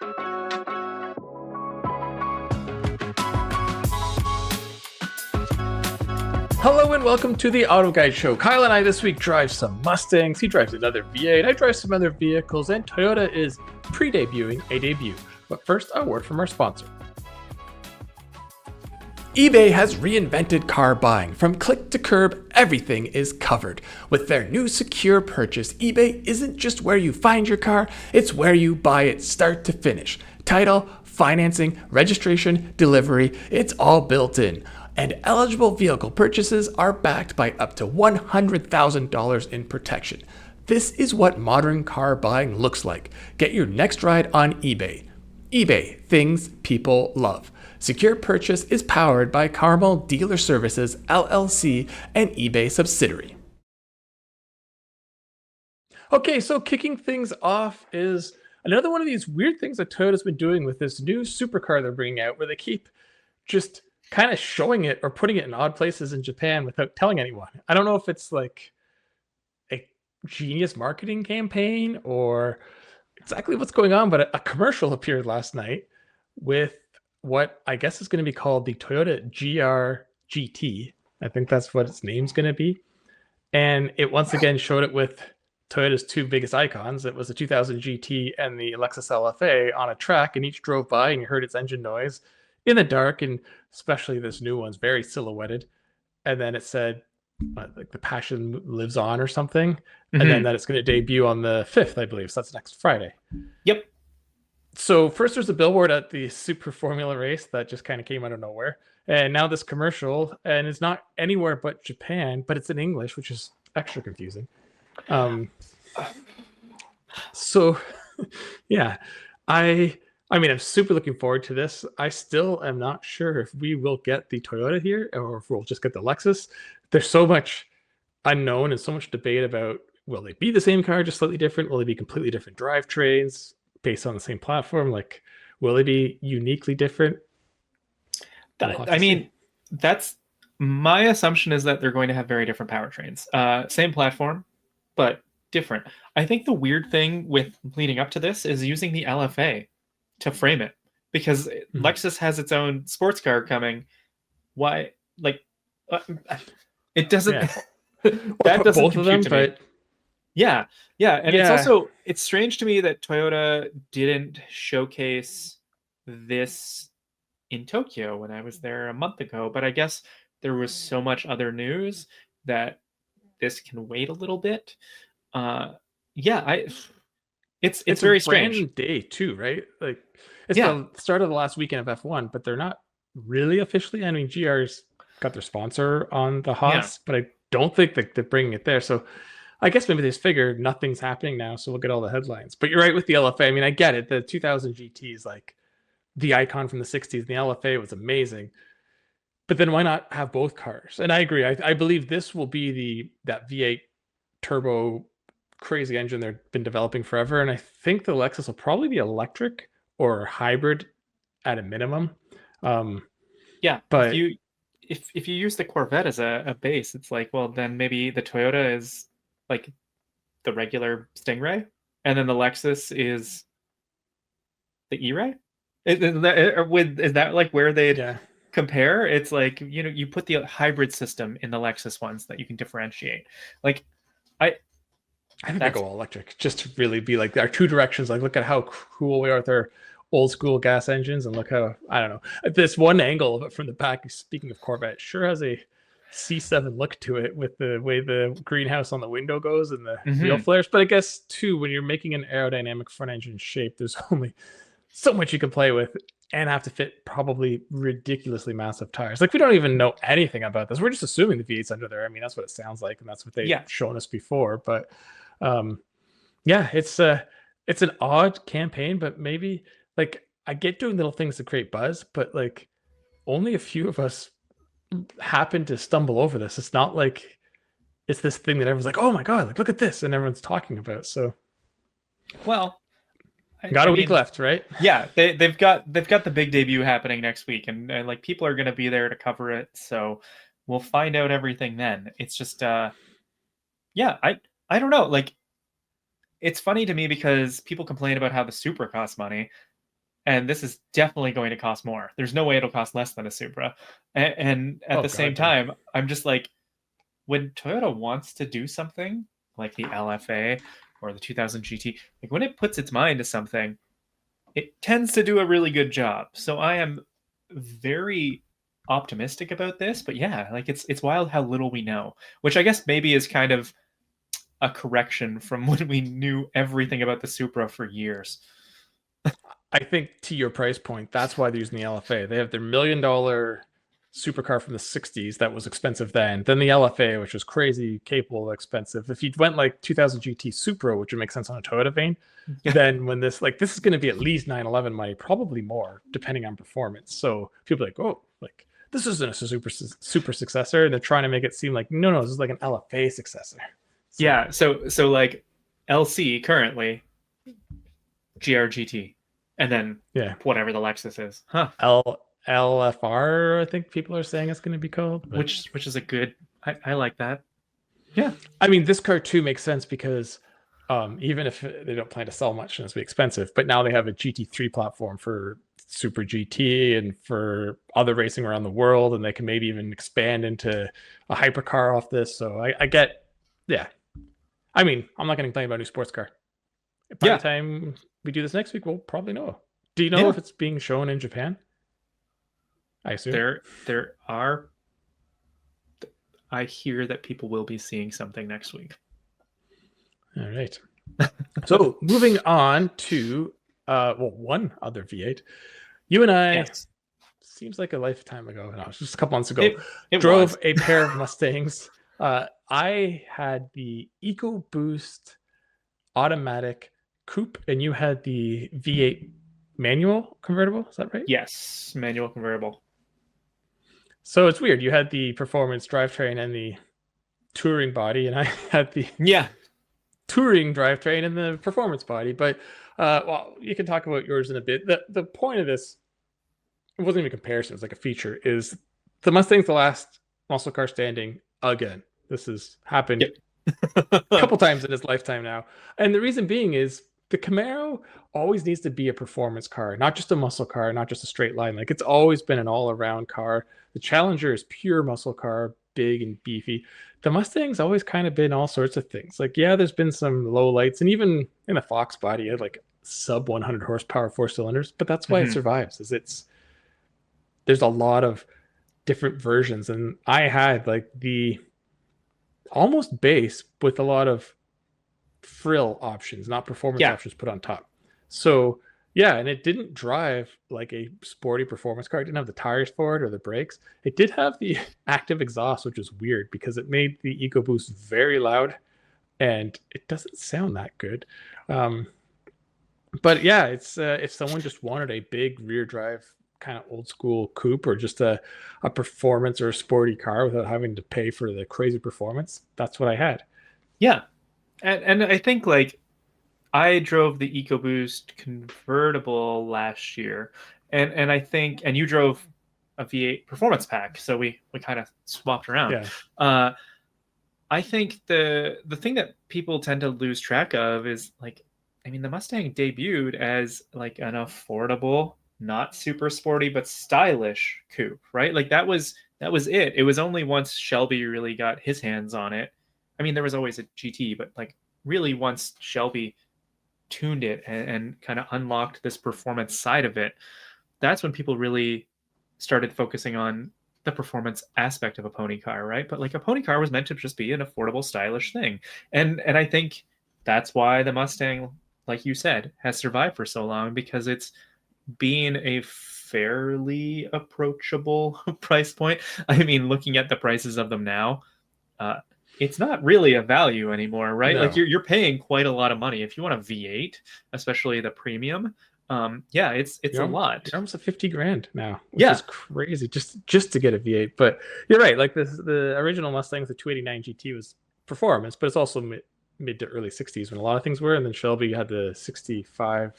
Hello and welcome to the Auto Guide Show. Kyle and I this week drive some Mustangs, he drives another V8, I drive some other vehicles, and Toyota is pre-debuting a debut. But first, a word from our sponsor. eBay has reinvented car buying. From click to curb, everything is covered. With their new secure purchase, eBay isn't just where you find your car, it's where you buy it start to finish. Title, financing, registration, delivery, it's all built in. And eligible vehicle purchases are backed by up to $100,000 in protection. This is what modern car buying looks like. Get your next ride on eBay. eBay, things people love. Secure purchase is powered by Carmel Dealer Services, LLC, an eBay subsidiary. Okay, so kicking things off is another one of these weird things that Toyota's been doing with this new supercar they're bringing out, where they keep just kind of showing it or putting it in odd places in Japan without telling anyone. I don't know if it's like a genius marketing campaign or exactly what's going on, but a commercial appeared last night with what I guess is going to be called the Toyota GR-GT. I think that's what its name's going to be. And it once again showed it with Toyota's two biggest icons. It was the 2000 GT and the Lexus LFA on a track, and each drove by and you heard its engine noise in the dark, and especially this new one's very silhouetted. And then it said like the passion lives on or something. Mm-hmm. And then that it's going to debut on the 5th, I believe. So that's next Friday. Yep. So first there's a billboard at the Super Formula race that just kind of came out of nowhere. And now this commercial, and it's not anywhere but Japan, but it's in English, which is extra confusing. So yeah, I mean, I'm super looking forward to this. I still am not sure if we will get the Toyota here or if we'll just get the Lexus. There's so much unknown and so much debate about, will they be the same car, just slightly different? Will they be completely different drivetrains based on the same platform? Like, will they be uniquely different? I mean, that's my assumption, is that they're going to have very different powertrains. Same platform, but different. I think the weird thing with leading up to this is using the LFA to frame it, because Lexus has its own sports car coming. Why, like, it doesn't. Yeah. That doesn't both compute of them, to me. Yeah, and it's strange to me that Toyota didn't showcase this in Tokyo when I was there a month ago. But I guess there was so much other news that this can wait a little bit. It's very strange day too, right? Like, it's the start of the last weekend of F1, but they're not really officially. I mean, GR's got their sponsor on the Haas, but I don't think that they're bringing it there. So I guess maybe they just figured nothing's happening now, so we'll get all the headlines. But you're right with the LFA. I mean, I get it. The 2000 GT is like the icon from the 60s. And the LFA was amazing. But then why not have both cars? And I agree. I believe this will be that V8 turbo crazy engine they've been developing forever. And I think the Lexus will probably be electric or hybrid at a minimum. But if you use the Corvette as a base, it's like, well, then maybe the Toyota is like the regular Stingray, and then the Lexus is the E-Ray. Is that like where they'd compare? It's like, you put the hybrid system in the Lexus ones that you can differentiate. Like, I think they go all electric just to really be like our two directions. Like, look at how cool we are with our old school gas engines, and look how, I don't know, this one angle of it from the back, speaking of Corvette, sure has a C7 look to it with the way the greenhouse on the window goes and the wheel flares. But I guess too, when you're making an aerodynamic front engine shape, there's only so much you can play with and have to fit probably ridiculoly massive tires. Like, we don't even know anything about this. We're just assuming the V8's under there. I mean, that's what it sounds like, and that's what they've shown us before. But it's an odd campaign, but maybe, like, I get doing little things to create buzz, but like only a few of us happen to stumble over this. It's not like it's this thing that everyone's like, oh my god, like, look at this, and everyone's talking about. So, well, got a week left, right? Yeah, they've got the big debut happening next week, and like, people are going to be there to cover it. So we'll find out everything then. It's just, I don't know. Like, it's funny to me because people complain about how the Supra costs money. and this is definitely going to cost more. There's no way it'll cost less than a Supra. And at the same time, I'm just like, when Toyota wants to do something like the LFA or the 2000 GT, like when it puts its mind to something, it tends to do a really good job. So I am very optimistic about this, but yeah, like it's wild how little we know, which I guess maybe is kind of a correction from when we knew everything about the Supra for years. I think to your price point, that's why they're using the LFA. They have their $1 million supercar from the 60s that was expensive then the LFA, which was crazy capable, expensive. If you went like 2000 GT Supra, which would make sense on a Toyota vein, then when this is going to be at least 911 money, probably more depending on performance. So people are like, oh, like this isn't a super successor, and they're trying to make it seem like no, this is like an LFA successor. So, yeah, so like LC currently, GRGT, and then whatever the Lexus is, LFR, I think people are saying it's going to be called, which is a good. I like that. Yeah, I mean this car too makes sense because even if they don't plan to sell much and it's be expensive, but now they have a GT3 platform for Super GT and for other racing around the world, and they can maybe even expand into a hypercar off this. So I get, yeah. I mean, I'm not going to complain about a new sports car. By the time we do this next week, we'll probably know. Do you know if it's being shown in Japan? I assume there are. I hear that people will be seeing something next week. All right. So moving on to one other V8. You and I, seems like a lifetime ago. No, just a couple months ago, it drove a pair of Mustangs. I had the EcoBoost automatic coupe, and you had the V8 manual convertible. Is that right? Yes, manual convertible. So it's weird. You had the performance drivetrain and the touring body, and I had the touring drivetrain and the performance body. But well, you can talk about yours in a bit. The point of this, it wasn't even a comparison, it was like a feature, is the Mustang's the last muscle car standing again. This has happened a couple times in his lifetime now. And the reason being is the Camaro always needs to be a performance car, not just a muscle car, not just a straight line. Like it's always been an all-around car. The Challenger is pure muscle car, big and beefy. The Mustang's always kind of been all sorts of things. Like, yeah, there's been some low lights, and even in the Fox body, it had like sub 100 horsepower 4 cylinders, but that's why it survives. There's a lot of different versions, and I had like the almost base with a lot of frill options, not performance options put on top. So yeah, and it didn't drive like a sporty performance car. It didn't have the tires for it or the brakes. It did have the active exhaust, which was weird because it made the EcoBoost very loud, and it doesn't sound that good. But yeah, it's if someone just wanted a big rear drive kind of old school coupe, or just a performance or a sporty car without having to pay for the crazy performance, that's what I had. Yeah, and I think like I drove the EcoBoost convertible last year, and I think, and you drove a V8 performance pack, so we kind of swapped around. Yeah. I think the thing that people tend to lose track of is like, I mean, the Mustang debuted as like an affordable, not super sporty but stylish coupe, right? Like that was it. It was only once Shelby really got his hands on it. I mean, there was always a GT, but like really once Shelby tuned it and kind of unlocked this performance side of it, that's when people really started focusing on the performance aspect of a pony car, right? But like a pony car was meant to just be an affordable, stylish thing. And I think that's why the Mustang, like you said, has survived for so long, because it's being a fairly approachable price point. I mean, looking at the prices of them now, it's not really a value anymore, right? No. Like you're paying quite a lot of money if you want a V8, especially the premium. Yeah, it's a lot. You're almost at $50,000 now, which is crazy just to get a V8. But you're right. Like the original Mustang, the 289 GT, was performance, but it's also mid to early 60s when a lot of things were. And then Shelby had the 65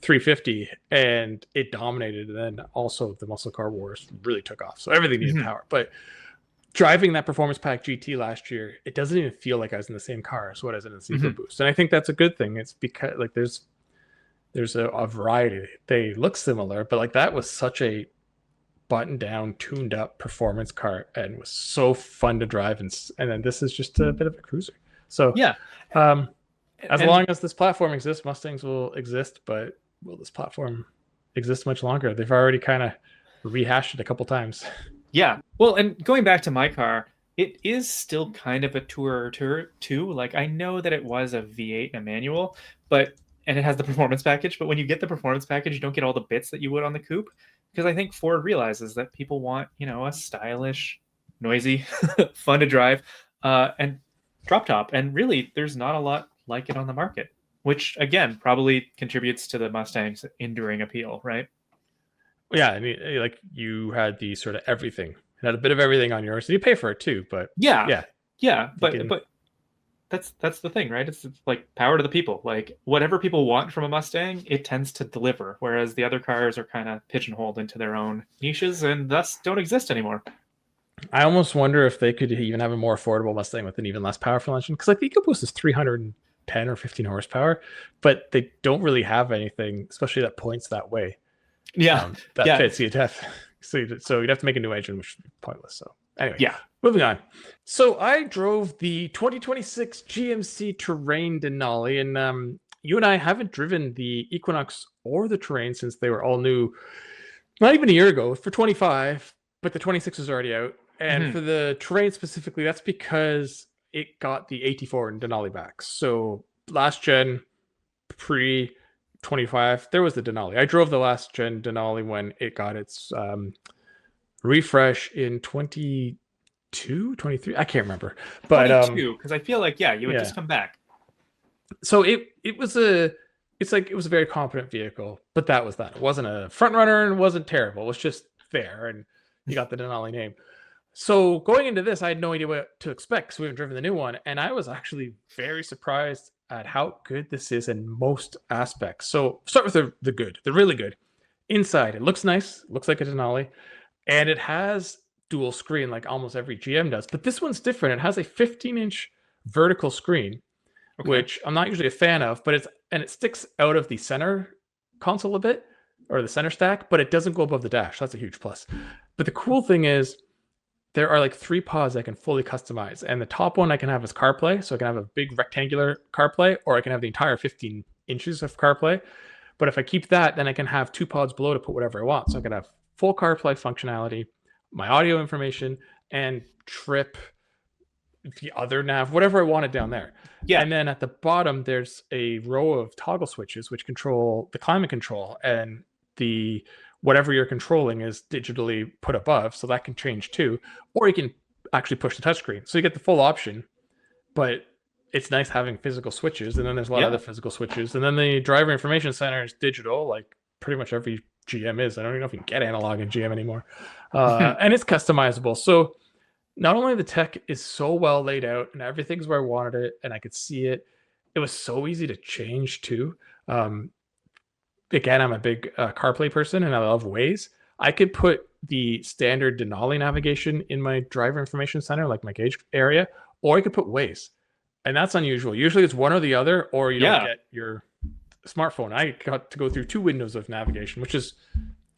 350, and it dominated. And then also the muscle car wars really took off. So everything needed power. But driving that performance pack GT last year, it doesn't even feel like I was in the same car as what I was in the EcoBoost. And I think that's a good thing. It's because like there's a variety. They look similar, but like that was such a buttoned down, tuned up performance car and was so fun to drive. And then this is just a bit of a cruiser. So Yeah. um, as And long as this platform exists, Mustangs will exist, but will this platform exist much longer? They've already kind of rehashed it a couple times. yeah. Well, and going back to my car, it is still kind of a tourer too. Like I know that it was a V8 and a manual, but and it has the performance package, but when you get the performance package, you don't get all the bits that you would on the coupe. Because I think Ford realizes that people want, a stylish, noisy, fun to drive, and drop top. And really, there's not a lot like it on the market, which again probably contributes to the Mustang's enduring appeal, right? Yeah, I mean, like you had the sort of everything. It had a bit of everything on yours, and you pay for it too. But Yeah, yeah, yeah, you but can. but that's the thing, right? It's like power to the people. Like whatever people want from a Mustang, it tends to deliver. Whereas the other cars are kind of pigeonholed into their own niches and thus don't exist anymore. I almost wonder if they could even have a more affordable Mustang with an even less powerful engine, because like the EcoBoost is 310 or 15 horsepower, but they don't really have anything, especially that points that way. Yeah, That yeah, fits. So you'd have to make a new engine, which would be pointless. So anyway, yeah. moving on. So I drove the 2026 GMC Terrain Denali, and you and I haven't driven the Equinox or the Terrain since they were all new, not even a year ago for 25, but the 26 is already out. And Mhm. for the Terrain specifically, that's because it got the 84 and Denali back. So last gen, pre 25, there was the Denali. I drove the last gen Denali when it got its refresh in 22, 23. I can't remember. But 22, because I feel like you would yeah. just come back. So it was a it's like it was a very competent vehicle, but that was that. It wasn't a front runner and wasn't terrible. It was just there and you got the Denali name. So going into this, I had no idea what to expect because we haven't driven the new one, and I was actually very surprised at how good this is in most aspects. So start with the good, the really good. Inside, it looks nice, looks like a Denali, and it has dual screen like almost every GM does. But this one's different. It has a 15-inch vertical screen, Okay. which I'm not usually a fan of, but it sticks out of the center console a bit or the center stack, but it doesn't go above the dash. That's a huge plus. But the cool thing is there are like 3 pods I can fully customize. And the top one I can have as CarPlay. So I can have a big rectangular CarPlay, or I can have the entire 15 inches of CarPlay. But if I keep that, then I can have 2 pods below to put whatever I want. So I can have full CarPlay functionality, my audio information, and trip, the other nav, whatever I wanted down there. Yeah. And then at the bottom, there's a row of toggle switches which control the climate control, and the whatever you're controlling is digitally put above, so that can change too. Or you can actually push the touchscreen, so you get the full option. But it's nice having physical switches, and then there's a lot of Yeah. other physical switches, and then the driver information center is digital, like pretty much every GM is. I don't even know if you can get analog in GM anymore, and it's customizable. So not only the tech is so well laid out and everything's where I wanted it and I could see it, it was so easy to change too. Um, Again, I'm a big CarPlay person and I love Waze. I could put the standard Denali navigation in my driver information center, like my gauge area, or I could put Waze. And that's unusual. Usually it's one or the other, or you don't Yeah. get your smartphone. I got to go through 2 windows of navigation, which is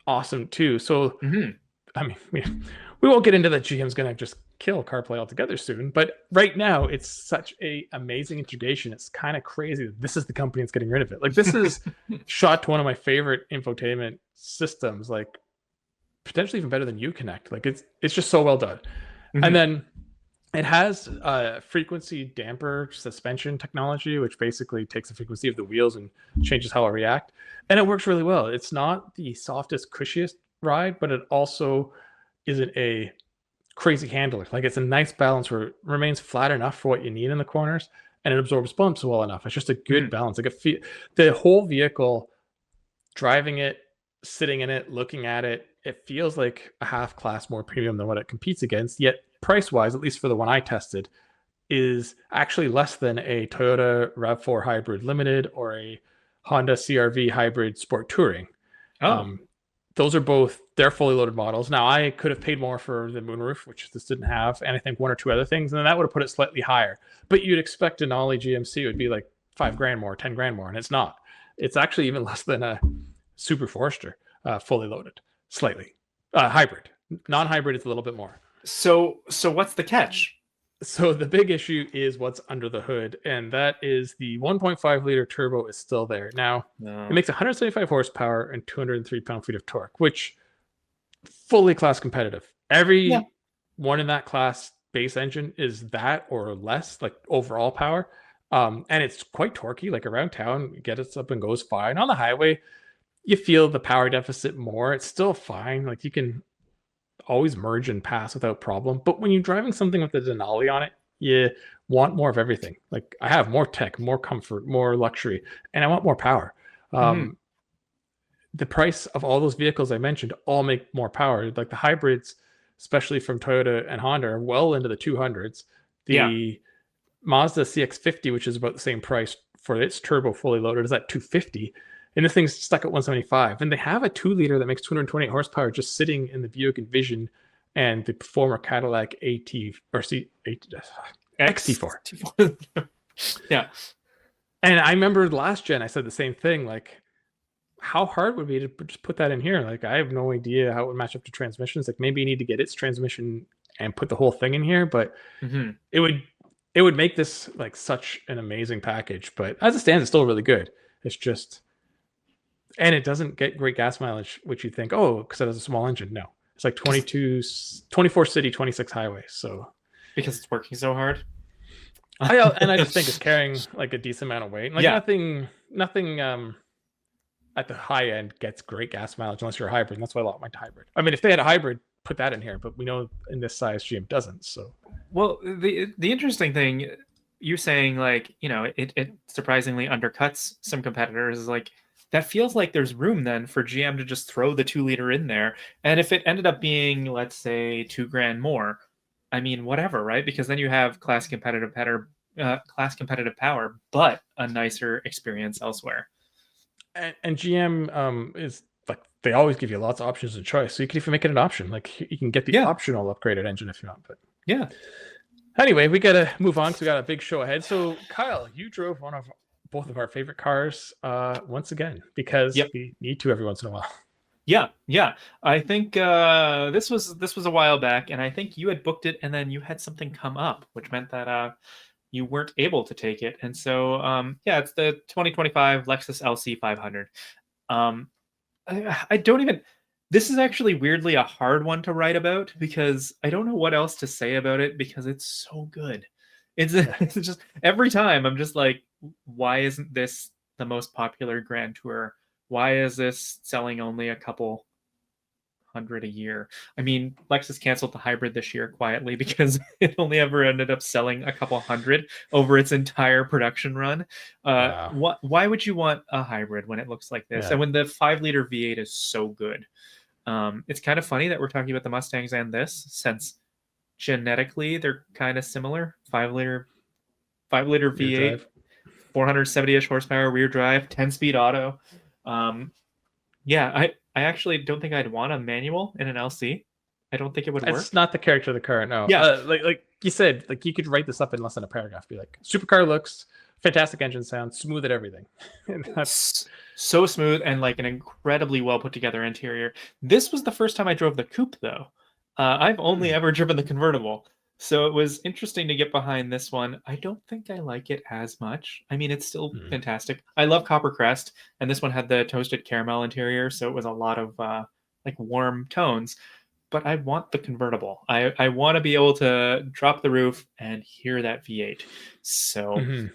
awesome too. So Hmm. I mean, we won't get into that GM's going to just kill CarPlay altogether soon, but right now it's such a amazing integration. It's kind of crazy that this is the company that's getting rid of it. Like this is shot to one of my favorite infotainment systems, like potentially even better than Uconnect. Like it's just so well done. And Hmm. then it has frequency damper suspension technology, which basically takes the frequency of the wheels and changes how I react. And it works really well. It's not the softest, cushiest ride, but it also isn't a crazy handler. Like it's a nice balance where it remains flat enough for what you need in the corners and it absorbs bumps well enough. It's just a good Hmm. balance. Like the whole vehicle, driving it, sitting in it, looking at it, it feels like a half class more premium than what it competes against. Yet price wise, at least for the one I tested, is actually less than a Toyota RAV4 Hybrid Limited or a Honda CRV Hybrid Sport Touring. Oh. Um, those are both they're fully loaded models. Now I could have paid more for the moonroof, which this didn't have, and I think 1 or 2 other things, and then that would have put it slightly higher. But you'd expect an Ollie GMC would be like 5 grand more, 10 grand more, and it's not. It's actually even less than a Super Forester, fully loaded, slightly. Hybrid. Non-hybrid is a little bit more. So what's the catch? So the big issue is what's under the hood, and that is the 1.5 liter turbo is still there. Now, it makes 175 horsepower and 203 pound-feet of torque, which fully class competitive. Every one in that class base engine is that or less, like overall power. And it's quite torquey, like around town, get it up and goes fine. On the highway, you feel the power deficit more. It's still fine. Like you can always merge and pass without problem. But when you're driving something with the Denali on it, you want more of everything. Like I have more tech, more comfort, more luxury, and I want more power. The price of all those vehicles I mentioned all make more power. Like the hybrids, especially from Toyota and Honda, are well into the 200s. The Mazda CX-50, which is about the same price for its turbo fully loaded, is at 250. And this thing's stuck at 175. And they have a 2-liter that makes 228 horsepower just sitting in the Buick Envision and the former Cadillac XT4. Yeah. And I remember last gen, I said the same thing. Like, how hard would it be to just put that in here? Like, I have no idea how it would match up to transmissions. Like, maybe you need to get its transmission and put the whole thing in here, but it would make this like such an amazing package. But as it stands, it's still really good. It's just, and it doesn't get great gas mileage, which you think, oh, because it has a small engine. No, it's like 24 city, 26 highway. So because it's working so hard. I just think it's carrying like a decent amount of weight. Like nothing at the high end gets great gas mileage unless you're a hybrid. And that's why a lot went to hybrid. I mean, if they had a hybrid, put that in here, but we know in this size GM doesn't. So, well, the interesting thing, you saying like, you know, it surprisingly undercuts some competitors, is like, that feels like there's room then for GM to just throw the 2-liter in there. And if it ended up being, let's say, $2,000 more, I mean, whatever, right? Because then you have class competitive power, but a nicer experience elsewhere. And GM is like, they always give you lots of options of choice. So you can even make it an option. Like you can get the optional upgraded engine if you want. But yeah. Anyway, we got to move on because we got a big show ahead. So Kyle, you drove both of our favorite cars once again, because we need to every once in a while. Yeah. I think this was a while back, and I think you had booked it, and then you had something come up, which meant that you weren't able to take it. And so it's the 2025 Lexus LC 500. I don't even. This is actually weirdly a hard one to write about because I don't know what else to say about it because it's so good. It's just every time I'm just like, why isn't this the most popular Grand Tour? Why is this selling only a couple hundred a year? I mean, Lexus canceled the hybrid this year quietly because it only ever ended up selling a couple hundred over its entire production run. Why would you want a hybrid when it looks like this? And when the 5-liter V8 is so good? It's kind of funny that we're talking about the Mustangs and this, since genetically they're kind of similar. 5-liter V8, 470-ish horsepower rear drive, 10-speed auto. I actually don't think I'd want a manual in an LC. I don't think it would work. It's not the character of the car, no. Like you said, like you could write this up in less than a paragraph. Be like, supercar looks, fantastic engine sound, smooth at everything. And that's so smooth and like an incredibly well put together interior. This was the first time I drove the coupe, though. I've only ever driven the convertible. So it was interesting to get behind this one. I don't think I like it as much. I mean, it's still fantastic. I love Copper Crest, and this one had the toasted caramel interior, so it was a lot of like warm tones. But I want the convertible. I want to be able to drop the roof and hear that V8. So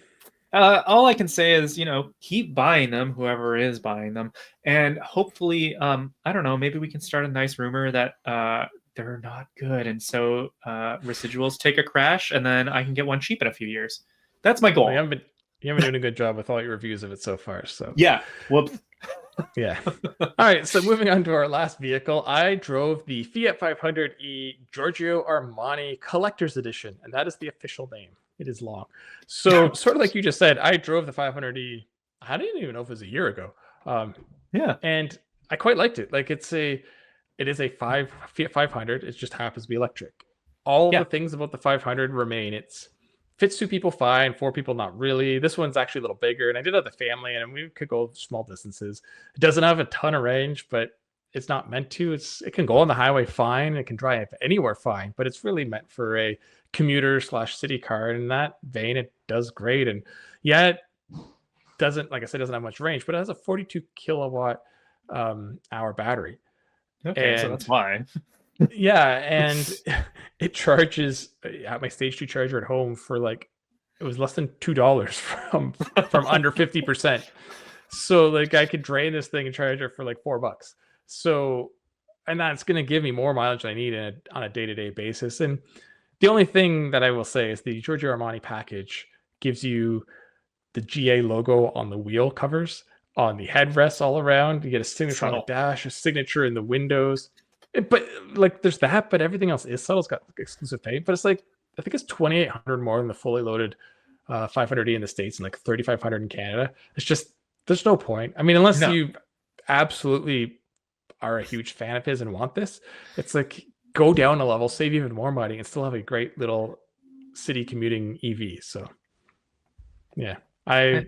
all I can say is, keep buying them, whoever is buying them, and hopefully, I don't know, maybe we can start a nice rumor that they're not good, and so residuals take a crash, and then I can get one cheap in a few years. That's my goal. Well, you haven't been doing a good job with all your reviews of it so far. So whoops. Yeah. All right. So moving on to our last vehicle, I drove the Fiat 500e Giorgio Armani Collectors Edition, and that is the official name. It is long. So sort of like you just said, I drove the 500e. I didn't even know if it was a year ago. And I quite liked it. Like it is a Fiat 500. It just happens to be electric. All the things about the 500 remain. It's fits 2 people fine, 4 people not really. This one's actually a little bigger, and I did have the family, and we could go small distances. It doesn't have a ton of range, but it's not meant to. It can go on the highway fine. It can drive anywhere fine, but it's really meant for a commuter / city car. And in that vein, it does great. And yeah, it doesn't, like I said, doesn't have much range, but it has a 42 kilowatt hour battery. Okay, so that's why. Yeah, and it charges at my stage 2 charger at home for like, it was less than $2 from under 50%. So like I could drain this thing and charge it for like $4. So, and that's going to give me more mileage than I need on a day-to-day basis. And the only thing that I will say is the Giorgio Armani package gives you the GA logo on the wheel covers, on the headrests all around. You get a signature on the dash, a signature in the windows. But like there's that, but everything else is subtle. It's got exclusive paint, but it's like, I think it's $2,800 more than the fully loaded 500e in the States and like $3,500 in Canada. It's just, there's no point. I mean, unless you absolutely are a huge fan of his and want this, it's like go down a level, save even more money, and still have a great little city commuting EV. So yeah, I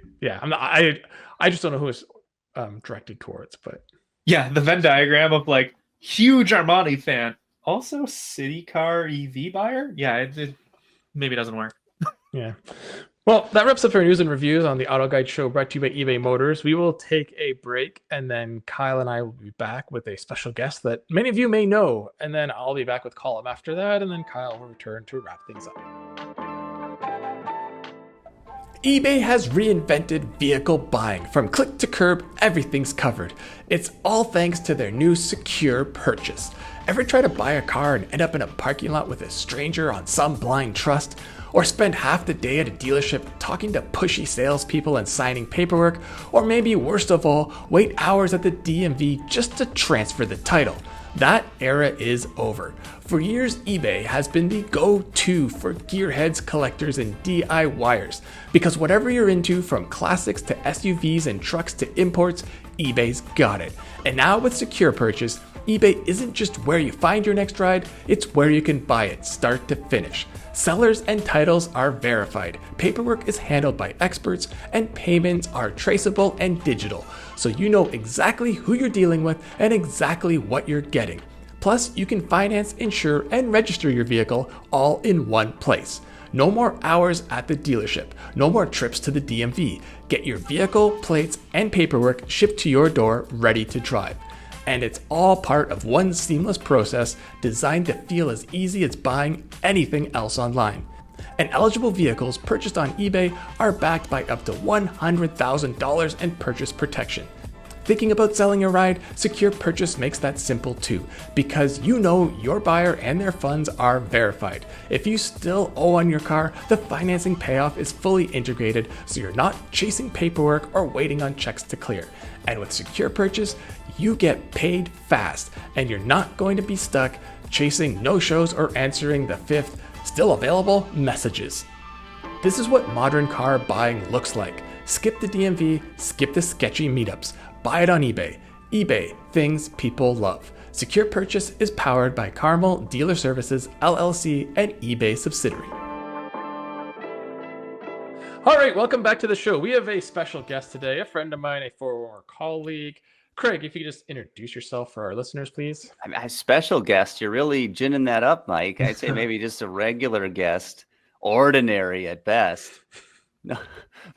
just don't know who it's directed towards, but yeah, the Venn diagram of like huge Armani fan, also city car EV buyer. Yeah, it maybe doesn't work. Yeah. Well, that wraps up our news and reviews on the Auto Guide show brought to you by eBay Motors. We will take a break, and then Kyle and I will be back with a special guest that many of you may know. And then I'll be back with Colum after that, and then Kyle will return to wrap things up. eBay has reinvented vehicle buying. From click to curb, everything's covered. It's all thanks to their new secure purchase. Ever try to buy a car and end up in a parking lot with a stranger on some blind trust? Or spend half the day at a dealership talking to pushy salespeople and signing paperwork? Or maybe worst of all, wait hours at the DMV just to transfer the title? That era is over. For years, eBay has been the go-to for gearheads, collectors, and DIYers. Because whatever you're into, from classics to SUVs and trucks to imports, eBay's got it. And now with Secure Purchase, eBay isn't just where you find your next ride, it's where you can buy it, start to finish. Sellers and titles are verified, paperwork is handled by experts, and payments are traceable and digital, so you know exactly who you're dealing with and exactly what you're getting. Plus, you can finance, insure, and register your vehicle all in one place. No more hours at the dealership, no more trips to the DMV. Get your vehicle, plates, and paperwork shipped to your door ready to drive. And it's all part of one seamless process designed to feel as easy as buying anything else online. And eligible vehicles purchased on eBay are backed by up to $100,000 in purchase protection. Thinking about selling a ride? Secure Purchase makes that simple too, because you know your buyer and their funds are verified. If you still owe on your car, the financing payoff is fully integrated, so you're not chasing paperwork or waiting on checks to clear. And with Secure Purchase, you get paid fast, and you're not going to be stuck chasing no-shows or answering the 5th still available messages. This is what modern car buying looks like. Skip the DMV, skip the sketchy meetups. Buy it on eBay. eBay, things people love. Secure Purchase is powered by Carmel Dealer Services, LLC, and eBay subsidiary. All right, welcome back to the show. We have a special guest today, a friend of mine, a former colleague. Craig, if you could just introduce yourself for our listeners, please. A special guest. You're really ginning that up, Mike. I'd say maybe just a regular guest, ordinary at best. No,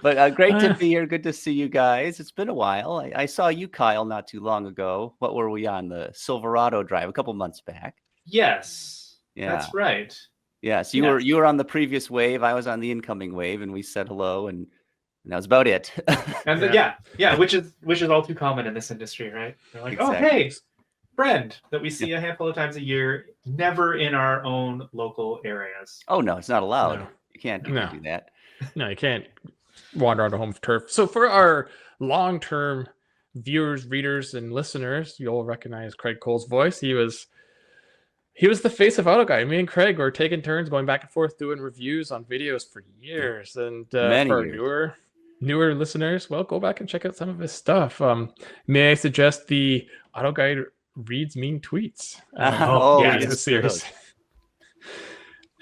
but great to be here. Good to see you guys. It's been a while. I saw you, Kyle, not too long ago. What were we on? The Silverado drive a couple months back. Yes, that's right. Yes, you were on the previous wave. I was on the incoming wave, and we said hello, and that was about it. And which is all too common in this industry, right? They're like, Exactly. Oh, hey, friend that we see a handful of times a year, never in our own local areas. Oh no, it's not allowed. No. You can't do that. No, you can't wander onto home turf. So for our long-term viewers, readers, and listeners, you'll recognize Craig Cole's voice. He was the face of AutoGuide. Me and Craig were taking turns going back and forth doing reviews on videos for years. And for our newer listeners, well, go back and check out some of his stuff. May I suggest the AutoGuide Reads Mean Tweets? The series.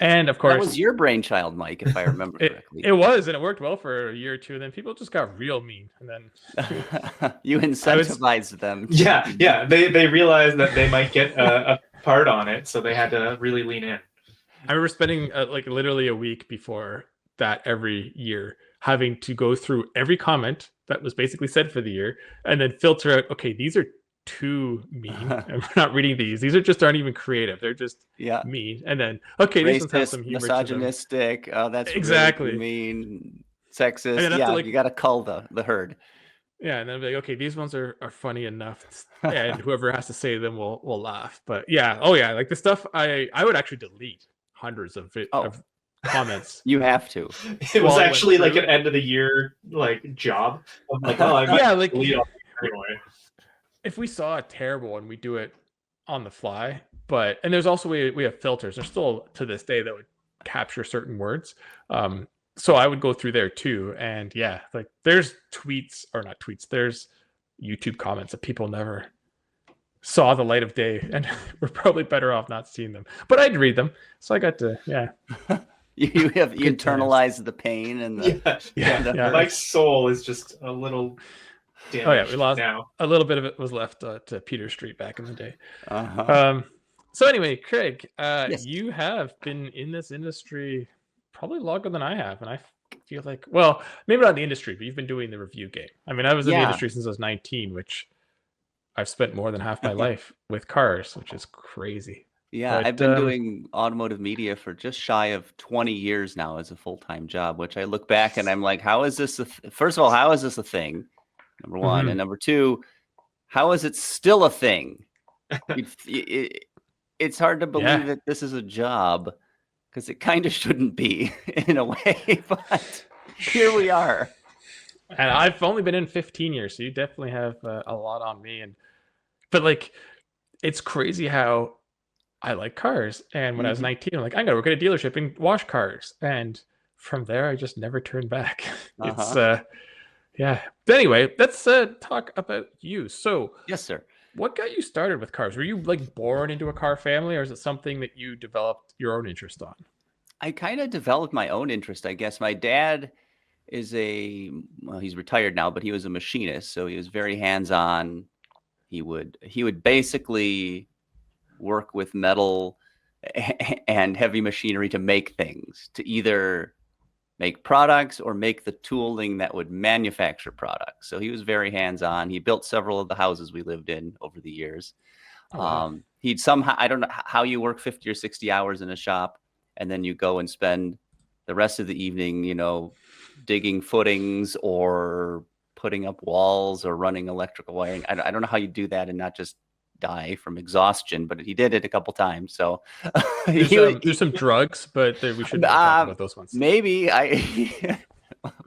And of That course, was your brainchild, Mike, if I remember correctly. it was, and it worked well for a year or two. And then people just got real mean. And then You incentivized them. Yeah. They realized that they might get a part on it, so they had to really lean in. I remember spending like literally a week before that every year, having to go through every comment that was basically said for the year, and then filter out, okay, these are too mean. I'm not reading these. These aren't even creative. They're just mean. And then, okay, these ones have some humor misogynistic. Oh, that's exactly really mean. Sexist. And Yeah, you got to cull the herd. Yeah, and then I'll be like, okay, these ones are funny enough, and whoever has to say them will laugh. But yeah, like the stuff I would actually delete hundreds of comments. You have to. It was actually like an end of the year like job. I'm like, oh, I might delete all anyway. If we saw a terrible one, we do it on the fly. And there's also we have filters. There's still to this day that would capture certain words. So I would go through there too. And yeah, like there's there's YouTube comments that people never saw the light of day, and we're probably better off not seeing them. But I'd read them. So I got to, you internalized the pain and the Mike's soul is just a little damaged. We lost now. A little bit of it was left to Peter Street back in the day. So anyway, Craig, yes. You have been in this industry probably longer than I have, and I feel like, well, maybe not the industry, but you've been doing the review game. I mean, I was in the industry since I was 19, which I've spent more than half my life with cars, which is crazy. Yeah, I've been doing automotive media for just shy of 20 years now as a full-time job, which I look back and I'm like, how is this first of all, how is this a thing? Number one. And number two, how is it still a thing? It's hard to believe that this is a job, because it kind of shouldn't be in a way, but here we are. And I've only been in 15 years, so you definitely have a lot on me. But like, it's crazy how I like cars. And when I was 19, I'm like, I'm gonna work at a dealership and wash cars. And from there, I just never turned back. It's But anyway, let's talk about you. So yes, sir. What got you started with cars? Were you like born into a car family, or is it something that you developed your own interest on? I kind of developed my own interest, I guess. My dad is he's retired now, but he was a machinist, so he was very hands-on. He would basically work with metal and heavy machinery to make things, to either make products or make the tooling that would manufacture products. So he was very hands-on. He built several of the houses we lived in over the years. He'd somehow, I don't know how you work 50 or 60 hours in a shop, and then you go and spend the rest of the evening, digging footings or putting up walls or running electrical wiring. I don't know how you do that and not just die from exhaustion, but he did it a couple times. So there's some drugs, but we shouldn't talk about those ones. Maybe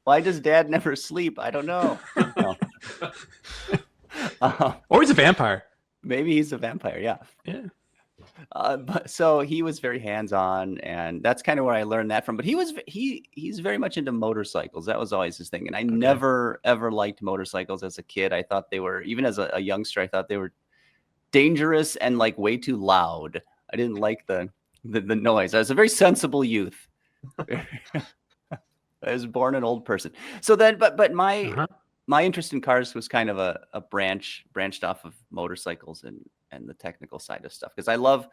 why does Dad never sleep? I don't know. Or he's a vampire. Maybe he's a vampire. Yeah. But so he was very hands-on, and that's kind of where I learned that from. But he's very much into motorcycles. That was always his thing. And I never ever liked motorcycles as a kid. I thought they were, even as a youngster, I thought they were dangerous and like way too loud. I didn't like the noise. I was a very sensible youth. I was born an old person. So then, but my interest in cars was kind of a branched off of motorcycles and the technical side of stuff, because I love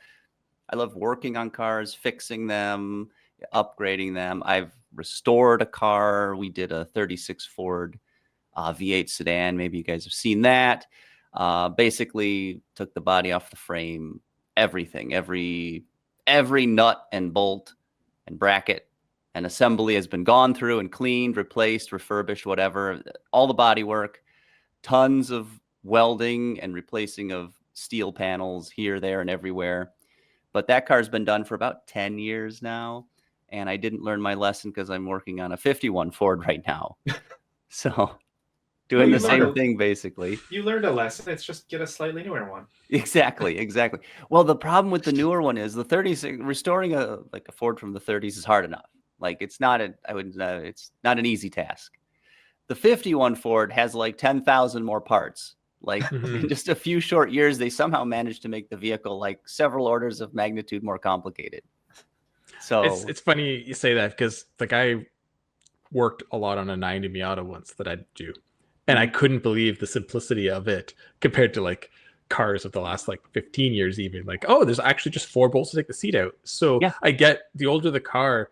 working on cars, fixing them, upgrading them. I've restored a car. We did a 36 Ford V8 sedan. Maybe you guys have seen that. Basically took the body off the frame, everything, every nut and bolt and bracket and assembly has been gone through and cleaned, replaced, refurbished, whatever, all the body work, tons of welding and replacing of steel panels here, there, and everywhere. But that car's been done for about 10 years now. And I didn't learn my lesson because I'm working on a 51 Ford right now. So doing the same thing, basically. You learned a lesson. It's just get a slightly newer one. Exactly. Well, the problem with the newer one is the 30s, restoring a Ford from the 30s is hard enough. Like it's not an easy task. The 51 Ford has like 10,000 more parts. Like in just a few short years, they somehow managed to make the vehicle like several orders of magnitude more complicated. So it's funny you say that because like I worked a lot on a 90 Miata once that I do, and I couldn't believe the simplicity of it compared to like cars of the last like 15 years even. Like, oh, there's actually just 4 bolts to take the seat out. So Yeah. I get the older the car,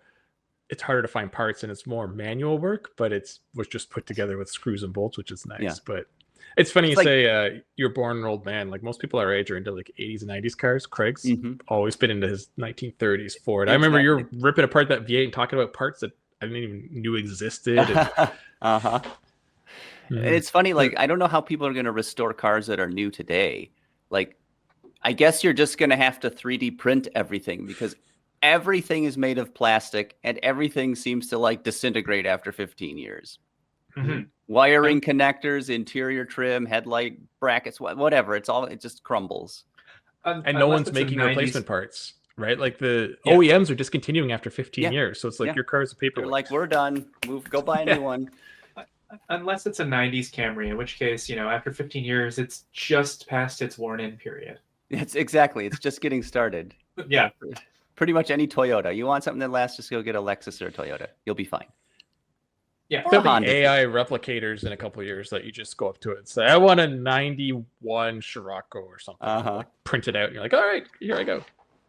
it's harder to find parts and it's more manual work, but it was just put together with screws and bolts, which is nice. Yeah. But it's funny It's you like- say you're born an old man. Like most people our age are into like 80s and 90s cars. Craig's always been into his 1930s Ford. I remember you're ripping apart that V8 and talking about parts that I didn't even knew existed. And, And it's funny, like, I don't know how people are going to restore cars that are new today. Like, I guess you're just going to have to 3D print everything because everything is made of plastic and everything seems to like disintegrate after 15 years. Wiring, connectors, interior trim, headlight brackets, whatever. It just crumbles. And no one's making replacement parts, right? Like the OEMs are discontinuing after 15 years. So it's like your car's a paper. They're like, we're done. Go buy a new one. Unless it's a 90s Camry, in which case, after 15 years, it's just past its worn-in period. It's just getting started. Yeah. Pretty much any Toyota. You want something that lasts, just go get a Lexus or a Toyota. You'll be fine. Yeah. There'll be AI replicators in a couple of years that you just go up to it and say, I want a 91 Scirocco or something. Like, print it out. And you're like, all right, here I go.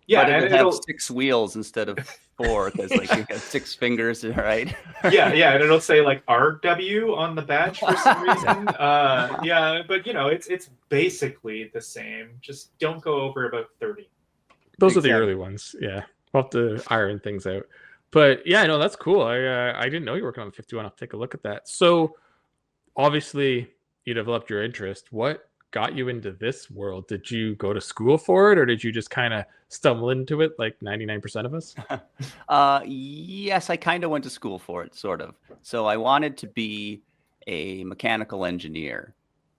Yeah, but it'll have 6 wheels instead of 4 because like you got 6 fingers, right? yeah, and it'll say like RW on the badge for some reason. But it's basically the same. Just don't go over about 30. Those are the early ones. Yeah, we'll have to iron things out. But yeah, no, that's cool. I didn't know you were working on the 51. I'll take a look at that. So obviously you developed your interest. What got you into this world? Did you go to school for it, or did you just kind of stumble into it like 99% of us? Yes, I kind of went to school for it, sort of. So I wanted to be a mechanical engineer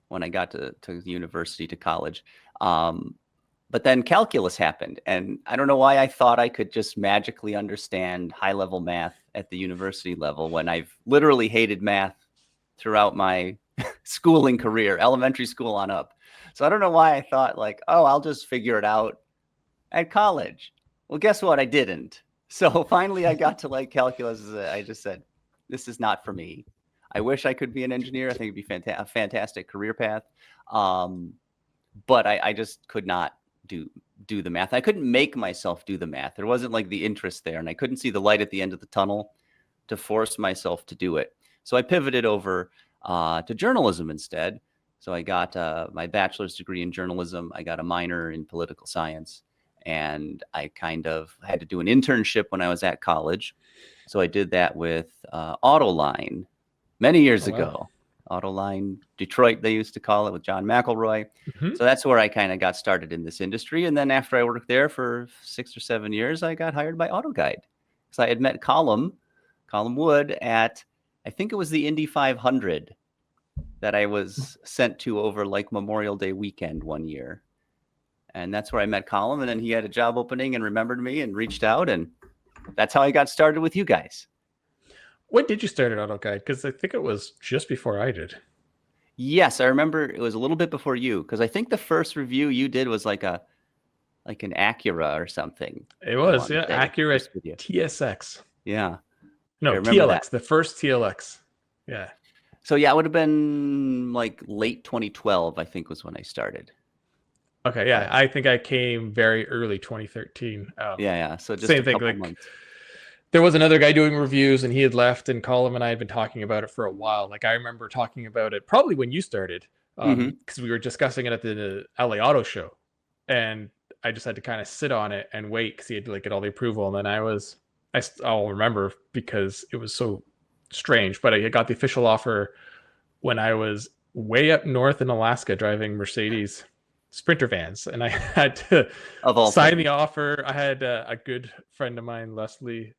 when I got to university, to college. But then calculus happened, and I don't know why I thought I could just magically understand high-level math at the university level when I've literally hated math throughout my schooling career, elementary school on up. So I don't know why I thought like, oh, I'll just figure it out at college. Well, guess what? I didn't. So finally I got to like calculus. I just said, this is not for me. I wish I could be an engineer. I think it'd be a fantastic career path. But I just could not do the math. I couldn't make myself do the math. There wasn't like the interest there, and I couldn't see the light at the end of the tunnel to force myself to do it. So I pivoted over to journalism instead. So I got my bachelor's degree in journalism. I got a minor in political science, and I kind of had to do an internship when I was at college. So I did that with Autoline many years ago. Autoline Detroit, they used to call it, with John McElroy. So that's where I kind of got started in this industry. And then after I worked there for 6 or 7 years, I got hired by AutoGuide because I had met Colum Wood at, I think it was the Indy 500 that I was sent to over like Memorial Day weekend one year. And that's where I met Colum. And then he had a job opening and remembered me and reached out. And that's how I got started with you guys. When did you start at AutoGuide? Because I think it was just before I did. Yes, I remember it was a little bit before you, because I think the first review you did was like an Acura or something. It was, yeah, Acura TSX. Yeah. No, TLX, the first TLX. Yeah. So yeah, it would have been like late 2012, I think, was when I started. Okay, yeah, I think I came very early 2013. Yeah. So just same thing. Like, months. There was another guy doing reviews, and he had left, and Colum and I had been talking about it for a while. Like, I remember talking about it probably when you started, because we were discussing it at the LA Auto Show, and I just had to kind of sit on it and wait because he had to like get all the approval. And then I'll remember because it was so strange, but I got the official offer when I was way up north in Alaska driving Mercedes Sprinter vans, and I had to sign the offer. I had a good friend of mine, Leslie,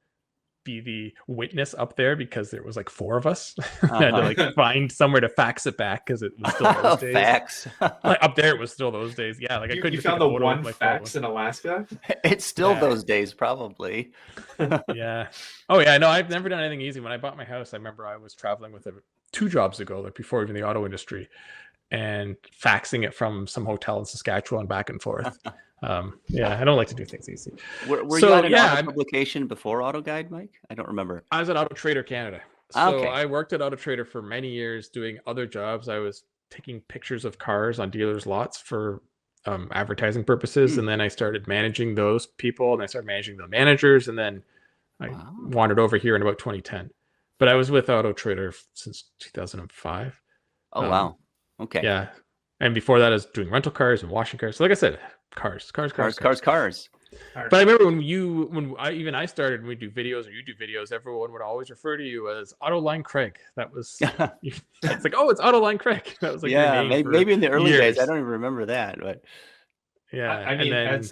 be the witness up there because there was like 4 of us. I had to like find somewhere to fax it back because it was still those days. Fax. Like, up there, it was still those days. Yeah, like I couldn't. You found the one fax in Alaska. It's still those days, probably. Yeah. Oh yeah. No, I've never done anything easy. When I bought my house, I remember I was traveling with it 2 jobs ago, like before even the auto industry, and faxing it from some hotel in Saskatchewan back and forth. Yeah, I don't like to do things easy. Were So, you at an yeah, auto publication before AutoGuide, Mike? I don't remember. I was at Auto Trader Canada. So Okay. I worked at Auto Trader for many years doing other jobs. I was taking pictures of cars on dealers' lots for advertising purposes, and then I started managing those people, and I started managing the managers, and then I Wow. wandered over here in about 2010. But I was with Auto Trader since 2005. Oh, wow. Okay. Yeah, and before that, I was doing rental cars and washing cars. So like I said, cars. But I remember when I started, when we do videos or you do videos, everyone would always refer to you as Autoline Craig. That was it's like, oh, it's Autoline Craig. That was like your name maybe in the early years. days. I don't even remember that, but yeah. I mean, and then,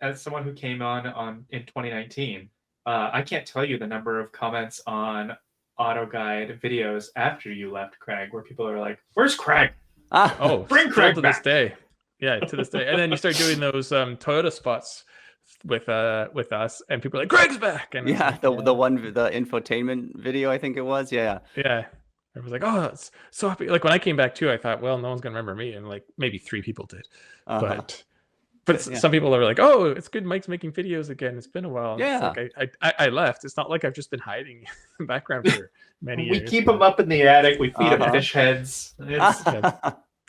as someone who came on in 2019, I can't tell you the number of comments on AutoGuide videos after you left Craig, where people are like, "Where's Craig? Bring Craig to back." this day." Yeah, to this day. And then you start doing those Toyota spots with us, and people are like, "Craig's back!" And yeah, the infotainment video, I think it was. Yeah. I was like, "Oh, it's so happy!" Like when I came back too, I thought, "Well, no one's gonna remember me," and like maybe 3 people did, but some people are like, "Oh, it's good, Mike's making videos again. It's been a while." And Yeah. it's like I left. It's not like I've just been hiding in the background for many years. We keep them up in the attic. We feed them fish heads.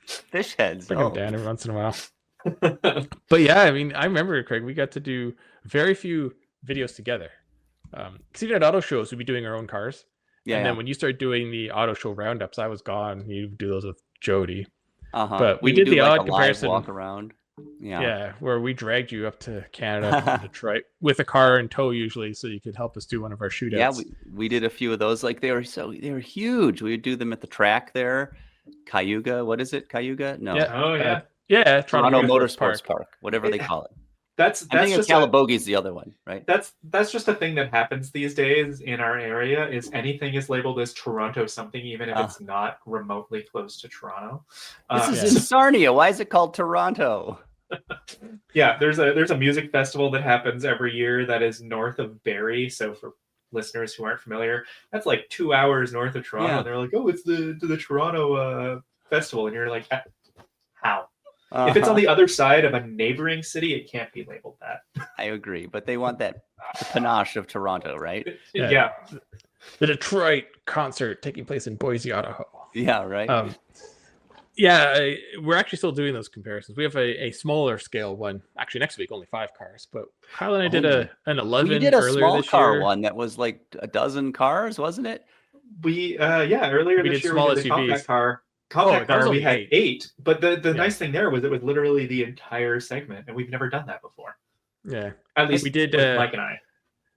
Fish heads. Bring them down every once in a while. But yeah, I mean, I remember, Craig, we got to do very few videos together. Because even at auto shows, we'd be doing our own cars. Yeah. And then when you start doing the auto show roundups, I was gone. You do those with Jody. But we did the like odd comparison walk around. Yeah, where we dragged you up to Canada from Detroit with a car in tow usually, so you could help us do one of our shootouts. Yeah, we did a few of those. Like they were huge. We would do them at the track there. Cayuga, what is it? Cayuga? No. Yeah. Toronto Motorsports Park, whatever they call it. That's I think Calabogue's the other one, right? That's just a thing that happens these days in our area. Is anything is labeled as Toronto something, even if it's not remotely close to Toronto. This is in Sarnia. Why is it called Toronto? Yeah, there's a music festival that happens every year that is north of Barrie. So for listeners who aren't familiar, that's like 2 hours north of Toronto. Yeah. And they're like, "Oh, it's the Toronto festival," and you're like, "How?" If it's on the other side of a neighboring city, it can't be labeled that. I agree, but they want that panache of Toronto, right? Yeah. The Detroit concert taking place in Boise, Idaho. Yeah, right. We're actually still doing those comparisons. We have a smaller scale one. Actually, next week, only 5 cars. But Kyle and I did an 11 we did a earlier small this car year. one that was like a dozen cars, wasn't it? Earlier We this did year small we did a SUVs. compact car we had 8. 8, but the nice thing there was it was literally the entire segment, and we've never done that before. Yeah, at least we did Mike and I.